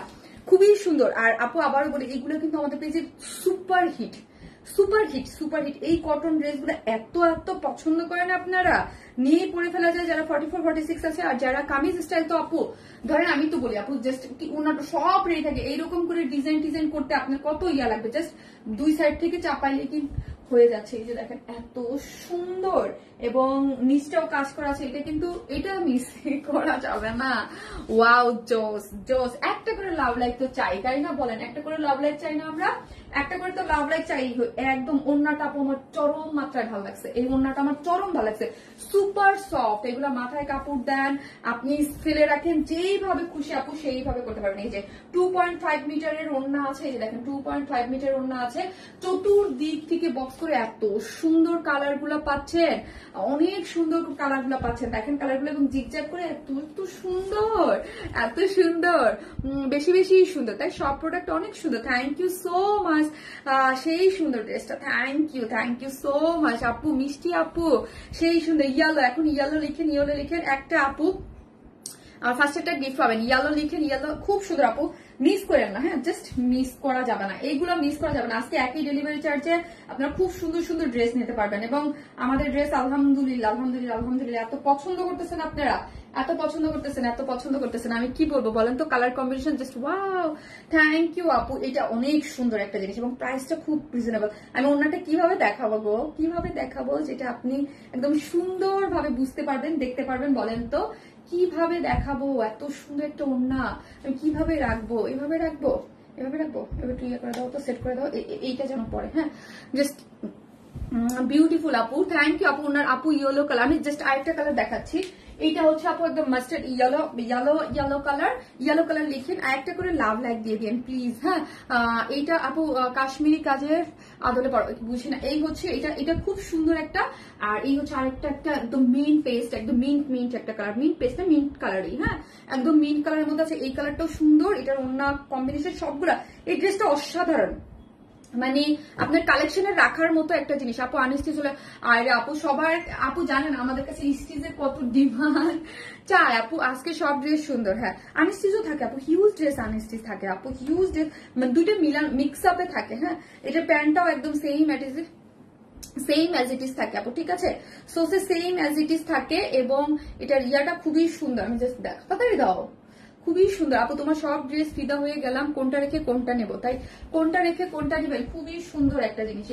খুবই সুন্দর। আর আপু আবারও বলি, এগুলো কিন্তু আমাদের পেজে super hit, super hit, super hit. এই কটন ড্রেসগুলো এত এত পছন্দ করেন আপনারা, নিয়ে পরে ফেলা যায় যারা 44 46 আছে। আর যারা কামিজ স্টাইল, তো আপু ধরেন আমি তো বলি আপু জাস্ট কি ওনাটা সব রেডি থাকে, এইরকম করে ডিজাইন ডিজাইন করতে আপনার কত ইয়া লাগবে, জাস্ট দুই সাইড থেকে চাপাইলে কি হয়ে যাচ্ছে। এই যে দেখেন এত সুন্দর, এবং নিচটাও কাজ করা আছে। এটা কিন্তু এটা মিস করা যাবে না। ওয়াও, জোস জোস। একটা করে লাভ লাইক তো চাই, তাই না বলেন? একটা করে লাভ লাইক চাই না আমরা? একটা করে তো লাভ লাইক চাই। একদম ওন্নাটা আপু আমার চরম মাত্রায় ভালো লাগছে। এই ওন্নাটা আমার চরম ভালো লাগছে, সুপার সফট। এগুলা মাথায় কাপড় দেন, আপনি ফেলে রাখেন, যেইভাবে খুশি আপু সেইভাবে করতে পারবেন। এই যে 2.5 মিটারের ওন্না আছে, এই যে দেখেন 2.5 মিটার ওন্না আছে, চতুর্দিক থেকে বক্স করে এত সুন্দর কালার গুলা পাচ্ছেন, অনেক সুন্দর কালার গুলা পাচ্ছেন। দেখেন কালার গুলো, এবং জিগজ্যাগ করে এত এত সুন্দর, এত সুন্দর, বেশি বেশি সুন্দর। তাই সব প্রোডাক্ট অনেক সুন্দর। থ্যাংক ইউ সো মাচ, সেই সুন্দর ড্রেসটা, থ্যাংক ইউ সো মাচ আপু। মিষ্টি আপু সেই সুন্দর। ইয়ালো, এখন ইয়ালো লিখেন, ইয়েলো লিখেন। একটা আপু আর ফার্স্ট একটা গিফট পাবেন, ইয়ালো লিখেন, ইয়ালো খুব সুন্দর আপু, মিস করেন না। হ্যাঁ জাস্ট মিস করা যাবে না, এইগুলো মিস করা যাবে না। আজকে একই ডেলিভারি চার্জে আপনারা খুব সুন্দর সুন্দর ড্রেস নিতে পারবেন। এবং আমাদের ড্রেস আলহামদুলিল্লাহ আলহামদুলিল্লাহ আলহামদুলিল্লাহ এত পছন্দ করতেছেন আপনারা, এত পছন্দ করতেছেন, এত পছন্দ করতেছেন, আমি কি বলবো বলেন তো? Colour combination just wow. Thank you আপু, এটা অনেক সুন্দর একটা জিনিস, এবং প্রাইসটা খুব রিজনেবল। আমি ওনাটা কিভাবে দেখাবো গো, কিভাবে দেখাবো যেটা আপনি একদম সুন্দরভাবে বুঝতে পারবেন, দেখতে পারবেন, বলেন তো কিভাবে দেখাবো? এত সুন্দর একটা ওড়না আমি কিভাবে রাখবো? এভাবে রাখবো, এভাবে রাখবো, এবার একটু ইয়ে করে দাও তো, সেট করে দাও, এইটা যেন পরে। হ্যাঁ জাস্ট বিউটিফুল আপু, থ্যাংক ইউ আপু। ওনার আপু ইয়েলো কালার, আমি জাস্ট আরেকটা কালার দেখাচ্ছি। এইটা হচ্ছে আপু একদম মাস্টার্ড ইয়েলো কালার লিখেন, আর একটা করে লাভ লাইক দিয়ে দিন প্লিজ। হ্যাঁ, এইটা আপু কাশ্মীরি কাজের আদলে বুঝি না, এই হচ্ছে এটা খুব সুন্দর একটা। আর এই হচ্ছে আরেকটা একটা একদম মিন্ট পেস্ট, একদম মিন্ট একটা কালার, মিন্ট পেস্ট না মিন্ট কালারই, হ্যাঁ একদম মিন্ট কালারের মধ্যে আছে। এই কালারটাও সুন্দর, এটার অন্য কম্বিনেশন সবগুলা। এই ড্রেসটা অসাধারণ, মানে আপনার কালেকশনে রাখার মতো একটা জিনিস। আপু আনস্টিচ হলে, আর আপু সবার, আপু জানেন আমাদের কাছে স্টিচের কত ডিমান্ড চায় আপু। আজকে সব ড্রেস সুন্দর, হ্যাঁ আনস্টিচও থাকে আপু, হিউজ ড্রেস আনস্টিচ থাকে আপু, হিউজ ড্রেস, মানে দুইটা মিক্স আপে থাকে। হ্যাঁ, এটা প্যান্টটাও একদম সেম অ্যাজ ইট ইজ থাকে আপু, ঠিক আছে, so same as it is থাকে। এবং এটার ইয়াটা খুবই সুন্দর, আমি জাস্ট দেখ তাড়াতাড়ি দাও, খুবই সুন্দর আপু। তোমার সব ড্রেস ফিদা হয়ে গেলাম, কোনটা রেখে কোনটা নেবো, তাই কোনটা রেখে কোনটা নেবেন। খুবই সুন্দর একটা জিনিস,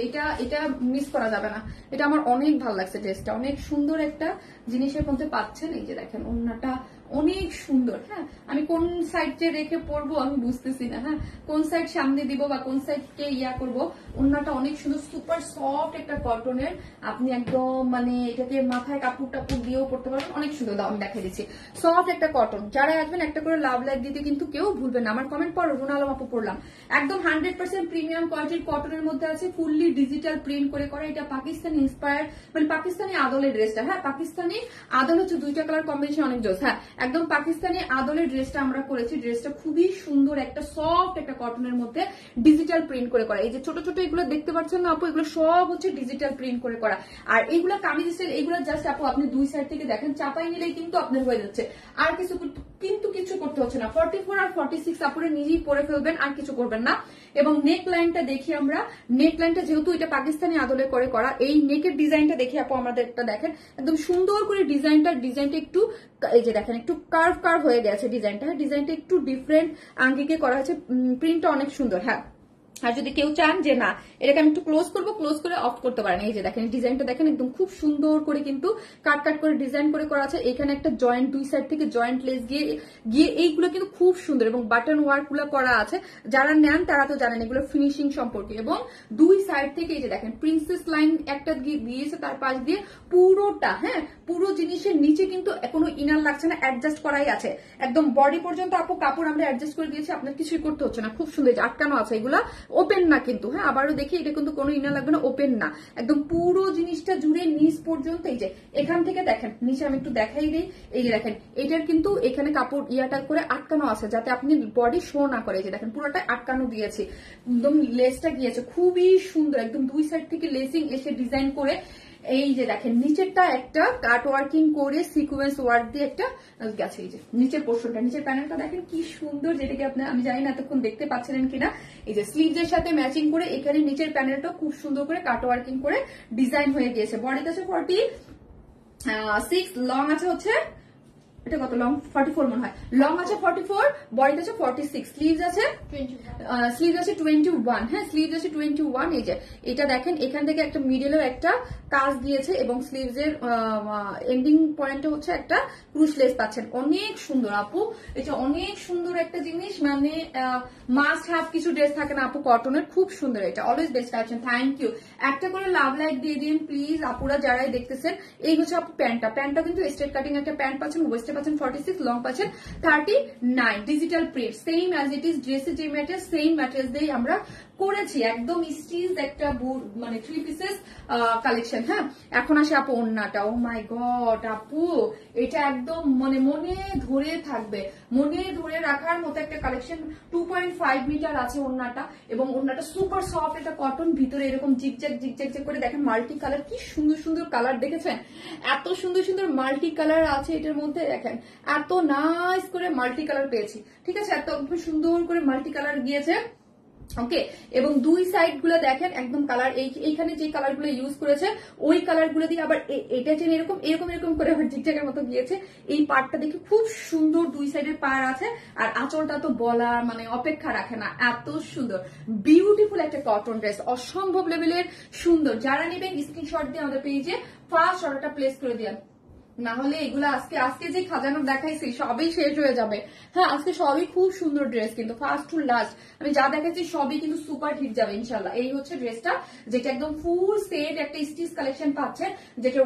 এটা মিস করা যাবে না। এটা আমার অনেক ভালো লাগছে, ড্রেসটা অনেক সুন্দর একটা জিনিসের মধ্যে পাচ্ছেন। এই যে দেখেন ওড়নাটা অনেক সুন্দর। হ্যাঁ, আমি কোন সাইডে রেখে পরবো আমি বুঝতেছি না, হ্যাঁ কোন সাইড সামনে দিব বা কোন সাইডকে ইয়া করবো। ওড়নাটা অনেক সুন্দর, সুপার সফট একটা কটনের, আপনি একদম মানে এটাকে মাথায় কাপড় টাপড় দিয়েও পড়তে পারবেন, অনেক সুন্দর। দাও আমি দেখাই দিচ্ছি, সফট একটা কটন। যারা আসবেন একটা করে লাভ লাইক দিতে কিন্তু কেউ ভুলবেন না। আমার কমেন্ট পড়ো, রুনা আলম আপু পড়লাম, একদম 100% প্রিমিয়াম কোয়ালিটির কটনের মধ্যে আছে, ফুললি ডিজিটাল প্রিন্ট করে করা। এটা পাকিস্তানি ইন্সপায়ার্ড, মানে পাকিস্তানি আদলের ড্রেসটা। হ্যাঁ, পাকিস্তানি আদল হচ্ছে দুইটা কালার কম্বিনেশন অনেক জোস। হ্যাঁ, একদম পাকিস্তানি আদলের ড্রেসটা আমরা করেছি। ড্রেসটা খুবই সুন্দর, একটা সফট একটা কটনের মধ্যে ডিজিটাল প্রিন্ট করে করা। এই যে ছোট ছোট এগুলো দেখতে পাচ্ছেন না আপু, এগুলো সব হচ্ছে ডিজিটাল প্রিন্ট করে করা। আর এইগুলা কামিজ স্টাইল, এইগুলো জাস্ট আপু আপনি দুই সাইড থেকে দেখেন, চাপাই নিলেই কিন্তু আপনার হয়ে যাচ্ছে, আর কিছু করতে হচ্ছে না। 44 আর 46 আপুরে নিজেই পরে ফেলবেন, আর কিছু করবেন না। এবং নেক লাইনটা দেখি আমরা, নেক লাইনটা যেহেতু এটা পাকিস্তানি আদলে করে করা, এই নেকের ডিজাইনটা দেখি আপু আমাদের একটা দেখেন, একদম সুন্দর করে ডিজাইনটা একটু, এই যে দেখেন একটু কার্ভ হয়ে গেছে ডিজাইনটা একটু ডিফারেন্ট আঙ্গিকে করা হয়েছে, প্রিন্টটা অনেক সুন্দর। হ্যাঁ, আর যদি কেউ চান যে না এটাকে আমি একটু ক্লোজ করবো, ক্লোজ করে অফ করতে পারেন। এই যে দেখেন ডিজাইনটা দেখেন, একদম খুব সুন্দর করে কিন্তু কাট করে ডিজাইন করে করা আছে। এখানে একটা জয়েন্ট, দুই সাইড থেকে জয়েন্ট লেস গিয়ে এইগুলো কিন্তু খুব সুন্দর, এবং বাটন ওয়ার্ক গুলো করা আছে। যারা নেন তারা তো জানেন এগুলো ফিনিশিং সম্পর্কে। এবং দুই সাইড থেকে এই যে দেখেন প্রিন্সেস লাইন একটা দিয়েছে, তার পাশ দিয়ে পুরোটা, হ্যাঁ পুরো জিনিসের নিচে কিন্তু কোনো ইনার লাগছে না, অ্যাডজাস্ট করাই আছে একদম বডি পর্যন্ত আপু কাপড় আমরা অ্যাডজাস্ট করে দিয়েছি, আপনার কিছুই করতে হচ্ছে না। খুব সুন্দর আটকানো আছে, এগুলা ওপেন না কিন্তু। হ্যাঁ, আবারও দেখি, এটা কিন্তু কোনো ইনার লাগবে না, ওপেন না, একদম পুরো জিনিসটা জুড়ে নিচ পর্যন্ত। এই যে এখান থেকে দেখেন নিচে, আমি একটু দেখাই দিই, এই যে দেখেন এটার কিন্তু এখানে কাপড় ইয়াটা করে আটকানো আছে, যাতে আপনি বডি শো না করে। এই যে দেখেন পুরোটা আটকানো দিয়েছি, একদম লেসটা গিয়েছে, খুবই সুন্দর, একদম দুই সাইড থেকে লেসিং এসে ডিজাইন করে। এই যে দেখেন নিচেরটা একটা কাট ওয়ার্কিং করে সিকোয়েন্স ওয়ার্ক দিয়ে একটা গেছে। এই যে নিচের পোর্শনটা, নিচের প্যানেলটা দেখেন কি সুন্দর, যেটাকে আপনি আমি জানি না এতক্ষণ দেখতে পাচ্ছিলেন কিনা। এই যে স্লিভসের সাথে ম্যাচিং করে এখানে নিচের প্যানেলটা খুব সুন্দর করে কাট ওয়ার্কিং করে ডিজাইন হয়ে গিয়েছে। বডিতে আছে 46, লং আছে হচ্ছে, এটা কত লং, 44 মনে হয়, লং আছে 44, বডিতে আছে 46, স্লিভস আছে 21। হ্যাঁ, স্লিভস আছে 21। এই যে এটা দেখেন এখান থেকে একটা মিডলেও একটা কাজ দিয়েছে, এবং স্লিভস এর এন্ডিং পয়েন্টে হচ্ছে একটা ক্রুশ লেস পাচ্ছেন। অনেক সুন্দর আপু, এটা অনেক সুন্দর একটা জিনিস, মানে মাস্ট হ্যাভ কিছু ড্রেস থাকে না আপু কটনের, খুব সুন্দর। এটা always best collection. Thank you. একটা করে লাভ লাইক দিয়ে দিন প্লিজ আপুরা যারাই দেখতেছেন। এই হচ্ছে আপু প্যান্টটা কিন্তু স্ট্রেট কাটিং একটা প্যান্ট পাচ্ছেন, ওয়েস্টে পাচ্ছেন 46, লং পাচ্ছেন 39, digital print same as it is. ড্রেসের যে ম্যাটেরিয়াল সেম ম্যাটেরিয়াল দিয়ে আমরা করেছি, একদম স্টিচ একটা মানে 3 পিসেস কালেকশন। হ্যাঁ, এখন আসে আপু ওন্নাটা, ও মাই গড আপু, এটা একদম মানে মনে ধরে থাকবে, মনে ধরে রাখার মতো একটা কালেকশন। 2.5 মিটার আছে ওন্নাটা, এবং ওন্নাটা সুপার সফট একটা কটন, ভিতরে এরকম জিগজ্যাগ করে দেখেন মাল্টি কালার, কি সুন্দর সুন্দর কালার দেখেছেন, এত সুন্দর সুন্দর মাল্টি কালার আছে এটার মধ্যে। দেখেন এত নাইস করে মাল্টি কালার পেয়েছি, ঠিক আছে, এত সুন্দর করে মাল্টি কালার গিয়েছে। ওকে, এবং দুই সাইড গুলো দেখেন একদম কালার, এইখানে যে কালার গুলো ইউজ করেছে ওই কালার গুলো দিয়ে আবার এটা যে এরকম এরকম এরকম করে আবার জিগজ্যাগের মতো গিয়েছে। এই পার্টটা দেখে খুব সুন্দর, দুই সাইডের পার আছে, আর আঁচলটা তো বলা মানে অপেক্ষা রাখে না, এত সুন্দর বিউটিফুল একটা কটন ড্রেস, অসম্ভব লেভেলের সুন্দর। যারা নেবেন স্ক্রিনশট দিয়ে আমাদের পেজে ফার্স্ট অর্ডারটা প্লেস করে দিন। না হলে এগুলো আজকে আজকে যে খাজানো দেখাইছি সবই শেষ হয়ে যাবে। হ্যাঁ আজকে সবই খুব সুন্দর ড্রেস, কিন্তু ফার্স্ট টু লাস্ট আমি যা দেখাচ্ছি সবই কিন্তু সুপার হিট যাবে ইনশাল্লাহ। এই হচ্ছে ড্রেসটা, যেটা একদম ফুল সেট একটা স্টিচ কালেকশন পাচ্ছেন, যেটা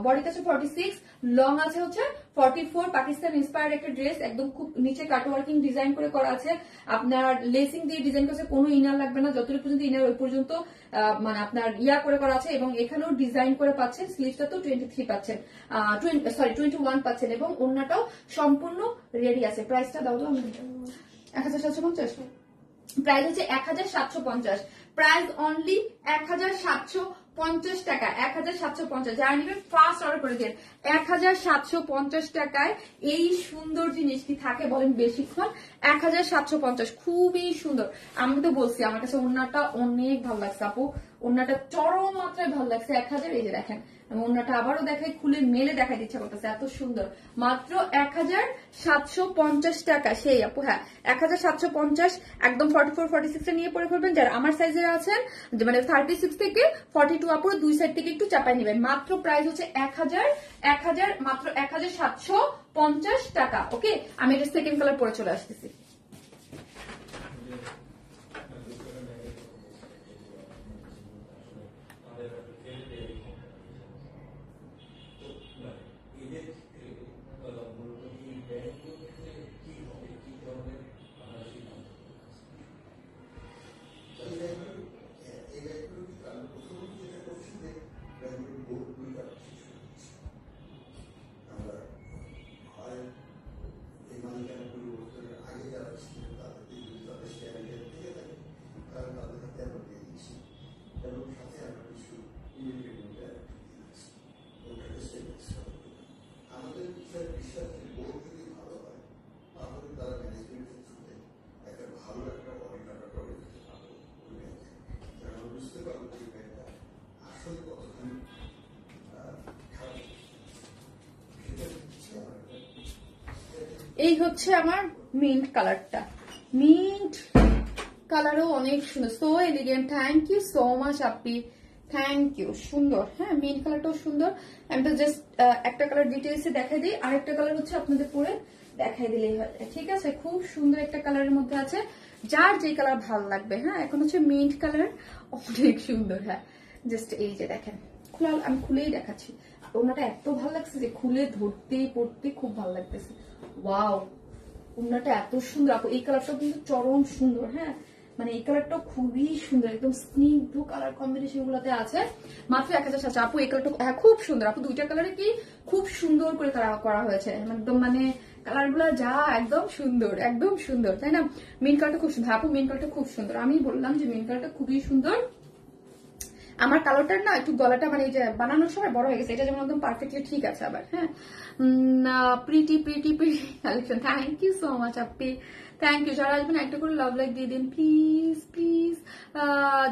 বডিতে আছে 46, লং আছে হচ্ছে 44। পাকিস্তান ইন্সপায়ার্ড একটা ড্রেস, একদম খুব নিচে কাটওয়ার্কিং ডিজাইন করে করা আছে, আপনার লেসিং দিয়ে ডিজাইন করেছে, কোনো ইনার লাগবে না, যতটুকু পর্যন্ত ইনার ওই পর্যন্ত মানে আপনার ইয়া করে করা আছে। এবং এখানেও ডিজাইন করে পাচ্ছেন, স্লিভসটা তো 23 পাচ্ছেন, 21 পাচ্ছেন, এবং ওড়নাটাও সম্পূর্ণ রেডি আছে। প্রাইসটা দাও তো, 1750, প্রাইস হচ্ছে 1750, প্রাইস অনলি 1750 টাকা, 1750। যারা নেবেন ফার্স্ট অর্ডার করে দিন। 1750 টাকায় এই সুন্দর জিনিস কি থাকে বলেন বেশিক্ষণ? 1750, খুবই সুন্দর। আমি তো বলছি আমার কাছে ওড়নাটা অনেক ভালো লাগছে আপু, ওড়নাটা চরম মাত্রায় ভালো লাগছে। 1000, এই যে দেখেন আমি ওড়নাটা আবারও দেখাই, খুলে মেলে দেখাই দিচ্ছা করতেছে, এত সুন্দর। মাত্র 1750 টাকা সেই আপু। হ্যাঁ 1750, একদম 44 46 নিয়ে পরে ফেলবেন যারা আমার সাইজের আছেন, মানে 36 থেকে 42 আপুর দুই সাইড থেকে একটু চাপাই নেবেন। মাত্র প্রাইস হচ্ছে 1000 মাত্র 1750 টাকা। ওকে, আমি এটা সেকেন্ড কালার পরে চলে আসতেছি। এই হচ্ছে আমার মিন্ট কালারটা, মিন্ট কালারও অনেক সুন্দর, so elegant. Thank you so much আপি, থ্যাংক ইউ, সুন্দর। হ্যাঁ মিন্ট কালারটাও সুন্দর। আমি তো জাস্ট একটা কালার ডিটেলসে দেখাই দিই, আরেকটা কালার হচ্ছে আপনাদের পরে দেখাই দিলেই হয়, ঠিক আছে? খুব সুন্দর একটা কালারের মধ্যে আছে, যার যে কালার ভালো লাগবে। হ্যাঁ এখন হচ্ছে মিন্ট কালার, অনেক সুন্দর। হ্যাঁ জাস্ট এই যে দেখেন, আমি খুলেই দেখাচ্ছি, ওনাটা এত ভালো লাগছে যে খুলে ধরতে পড়তে খুব ভালো লাগতেছে। ওয়াও, ওনাটা এত সুন্দর আপু, এই কালারটাও কিন্তু চরম সুন্দর। হ্যাঁ মানে এই কালারটা খুবই সুন্দর, একদম স্নিগ্ধ কালার কম্বিনেশন গুলোতে আছে। মাত্র 1000 আপু। এই কালারটা হ্যাঁ খুব সুন্দর আপু, দুইটা কালারে কি খুব সুন্দর করে করা হয়েছে, একদম মানে কালার গুলা যা একদম সুন্দর, একদম সুন্দর, তাই না? মেন কালারটা খুব সুন্দর আপু, মেন কালারটা খুব সুন্দর। আমি বললাম যে মেন কালারটা খুবই সুন্দর। আমার কালারটার না একটু গলাটা মানে যে বানানোর সময় বড় হয়ে গেছে, এটা যেমন একদম পারফেক্টলি ঠিক আছে আবার। হ্যাঁ pretty pretty pretty collection, thank you so much আপি, থ্যাংক ইউ। যারা আসবেন একটা করে লাভ লাইক দিয়ে দিন প্লিজ প্লিজ।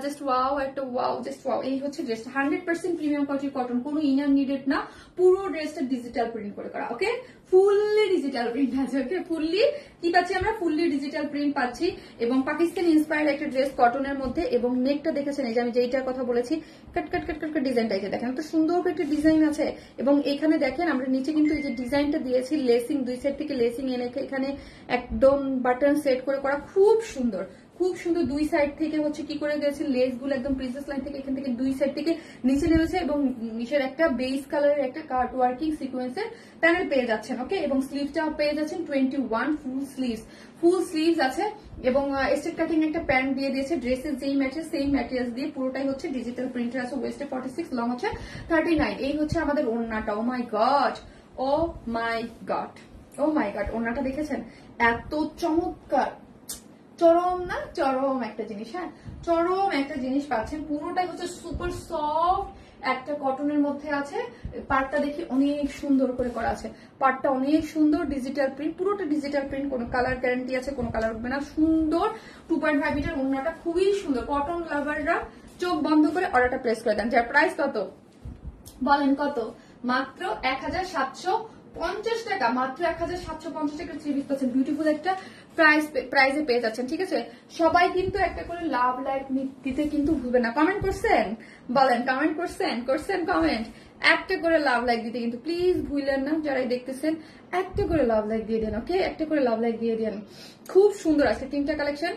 জাস্ট ওয়াও, একটা ওয়াও, জাস্ট ওয়াও। এই হচ্ছে ড্রেসটা 100% প্রিমিয়াম কোয়ালিটির কটন, কোনো ইনার নিডেড না, পুরো ড্রেসটা ডিজিটাল প্রিন্ট করে করা। ওকে, ফুললি ডিজিটাল প্রিন্ট আছে। ওকে, ফুললি কি পাচ্ছি আমরা? ফুললি ডিজিটাল প্রিন্ট পাচ্ছি, এবং পাকিস্তান ইন্সপায়ার্ড একটা ড্রেস কটনের মধ্যে। এবং নেকটা দেখেছেন, এই যে আমি যেইটার কথা বলেছি, কাট কাট কাট কাট ডিজাইনটা, এই যে দেখেন এত সুন্দর একটা ডিজাইন আছে। এবং এখানে দেখেন আমরা নিচে কিন্তু এই যে ডিজাইনটা দিয়েছি, লেসিং দুই সাইড থেকে লেসিং এনে এখানে একদম বাটন সেট করে করা, খুব সুন্দর, খুব সুন্দর। দুই সাইড থেকে হচ্ছে কি করে গেছে, লেস গুলো একদম প্রিন্সেস লাইন থেকে এখান থেকে দুই সাইড থেকে নিচে নেমেছে, এবং নিচের একটা বেস কালারের একটা কাট ওয়ার্কিং সিকোয়েন্সের প্যানেল পেয়ে যাচ্ছেন। ওকে, এবং স্লিভটা পেয়ে যাচ্ছেন 21 ফুল স্লিভস আছে, এবং স্টেট কাটিং একটা প্যান্ট দিয়ে দিয়েছে। ড্রেসের যেই ম্যাটেরিয়াল সেম ম্যাটেরিয়াল দিয়ে পুরোটাই হচ্ছে ডিজিটাল প্রিন্টার আছে। ওয়েস্টে 46, লং হচ্ছে 39। এই হচ্ছে আমাদের ওড়নাটা। ও মাই গড, ও মাই গড, ও মাই গড, ওড়নাটা দেখেছেন? এত চমৎকার, চরম না, চরম একটা জিনিস। হ্যাঁ চরম একটা জিনিস পাচ্ছেন, পুরোটাই হচ্ছে সুপার সফট একটা কটনের মধ্যে আছে। পার্টটা দেখি অনেক সুন্দর করে করা আছে, পার্টটা অনেক সুন্দর, ডিজিটাল প্রিন্ট, পুরোটা ডিজিটাল প্রিন্ট, কোনো কালার গ্যারান্টি আছে, কোনো কালার উঠবে না। সুন্দর 2.5 মিটার ওড়নাটা, খুবই সুন্দর। কটন লাভাররা চোখ বন্ধ করে অর্ডারটা প্লেস করে দেন। যার প্রাইস কত বলেন? কত? মাত্র 1750 50 টাকা, মাত্র 1750 টাকা থ্রি পিস পাচ্ছেন। বিউটিফুল একটা প্রাইজে পেয়ে যাচ্ছেন, ঠিক আছে। সবাই কিন্তু একটা করে লাভ লাইক দিতে কিন্তু ভুলবেন না। কমেন্ট করছেন, বলেন কমেন্ট করছেন কমেন্ট। একটা করে লাভ লাইক দিতে কিন্তু প্লিজ ভুলেন না, যারাই দেখতেছেন একটা করে লাভ লাইক দিয়ে দেন, ওকে। একটা করে লাভ লাইক দিয়ে দেন। খুব সুন্দর আছে 3টা কালেকশন।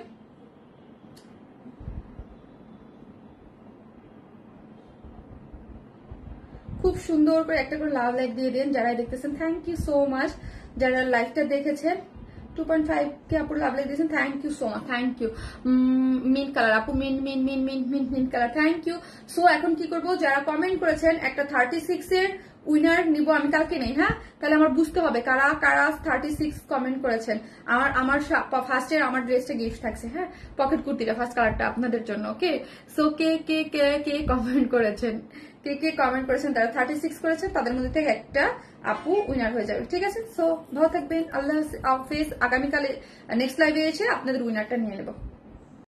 খুব সুন্দর করে একটা করে লাভ লাইক দিয়ে দেন যারাই দেখতেছেন। থ্যাংক ইউ সো মাচ যারা লাইভটা দেখেছেন। 2.5 কে আপু লাভ লাইক দিয়েছেন, thank you so much, thank you. Mint colour আপু, mint colour, thank you. So এখন কি করবো, যারা কমেন্ট করেছেন একটা 36 এর উইনার নিব আমি, কালকে নেই, হ্যাঁ। তাহলে আমার বুঝতে হবে কারা কারা 36 কমেন্ট করেছেন। আমার ফার্স্টের আমার ড্রেসটা গিফট থাকছে, হ্যাঁ। পকেট কুর্তিটা ফার্স্ট কালারটা আপনাদের জন্য, ওকে। সো কে কে কে কে কমেন্ট করেছেন, কে কে কমেন্ট করেছেন, তারা 36 করেছেন, তাদের মধ্যে থেকে একটা আপু উইনার হয়ে যাবে, ঠিক আছে। সো ভালো থাকবেন, আল্লাহ হাফেজ। আগামীকালে নেক্সট লাইভে এসে আপনাদের উইনারটা নিয়ে নেবো।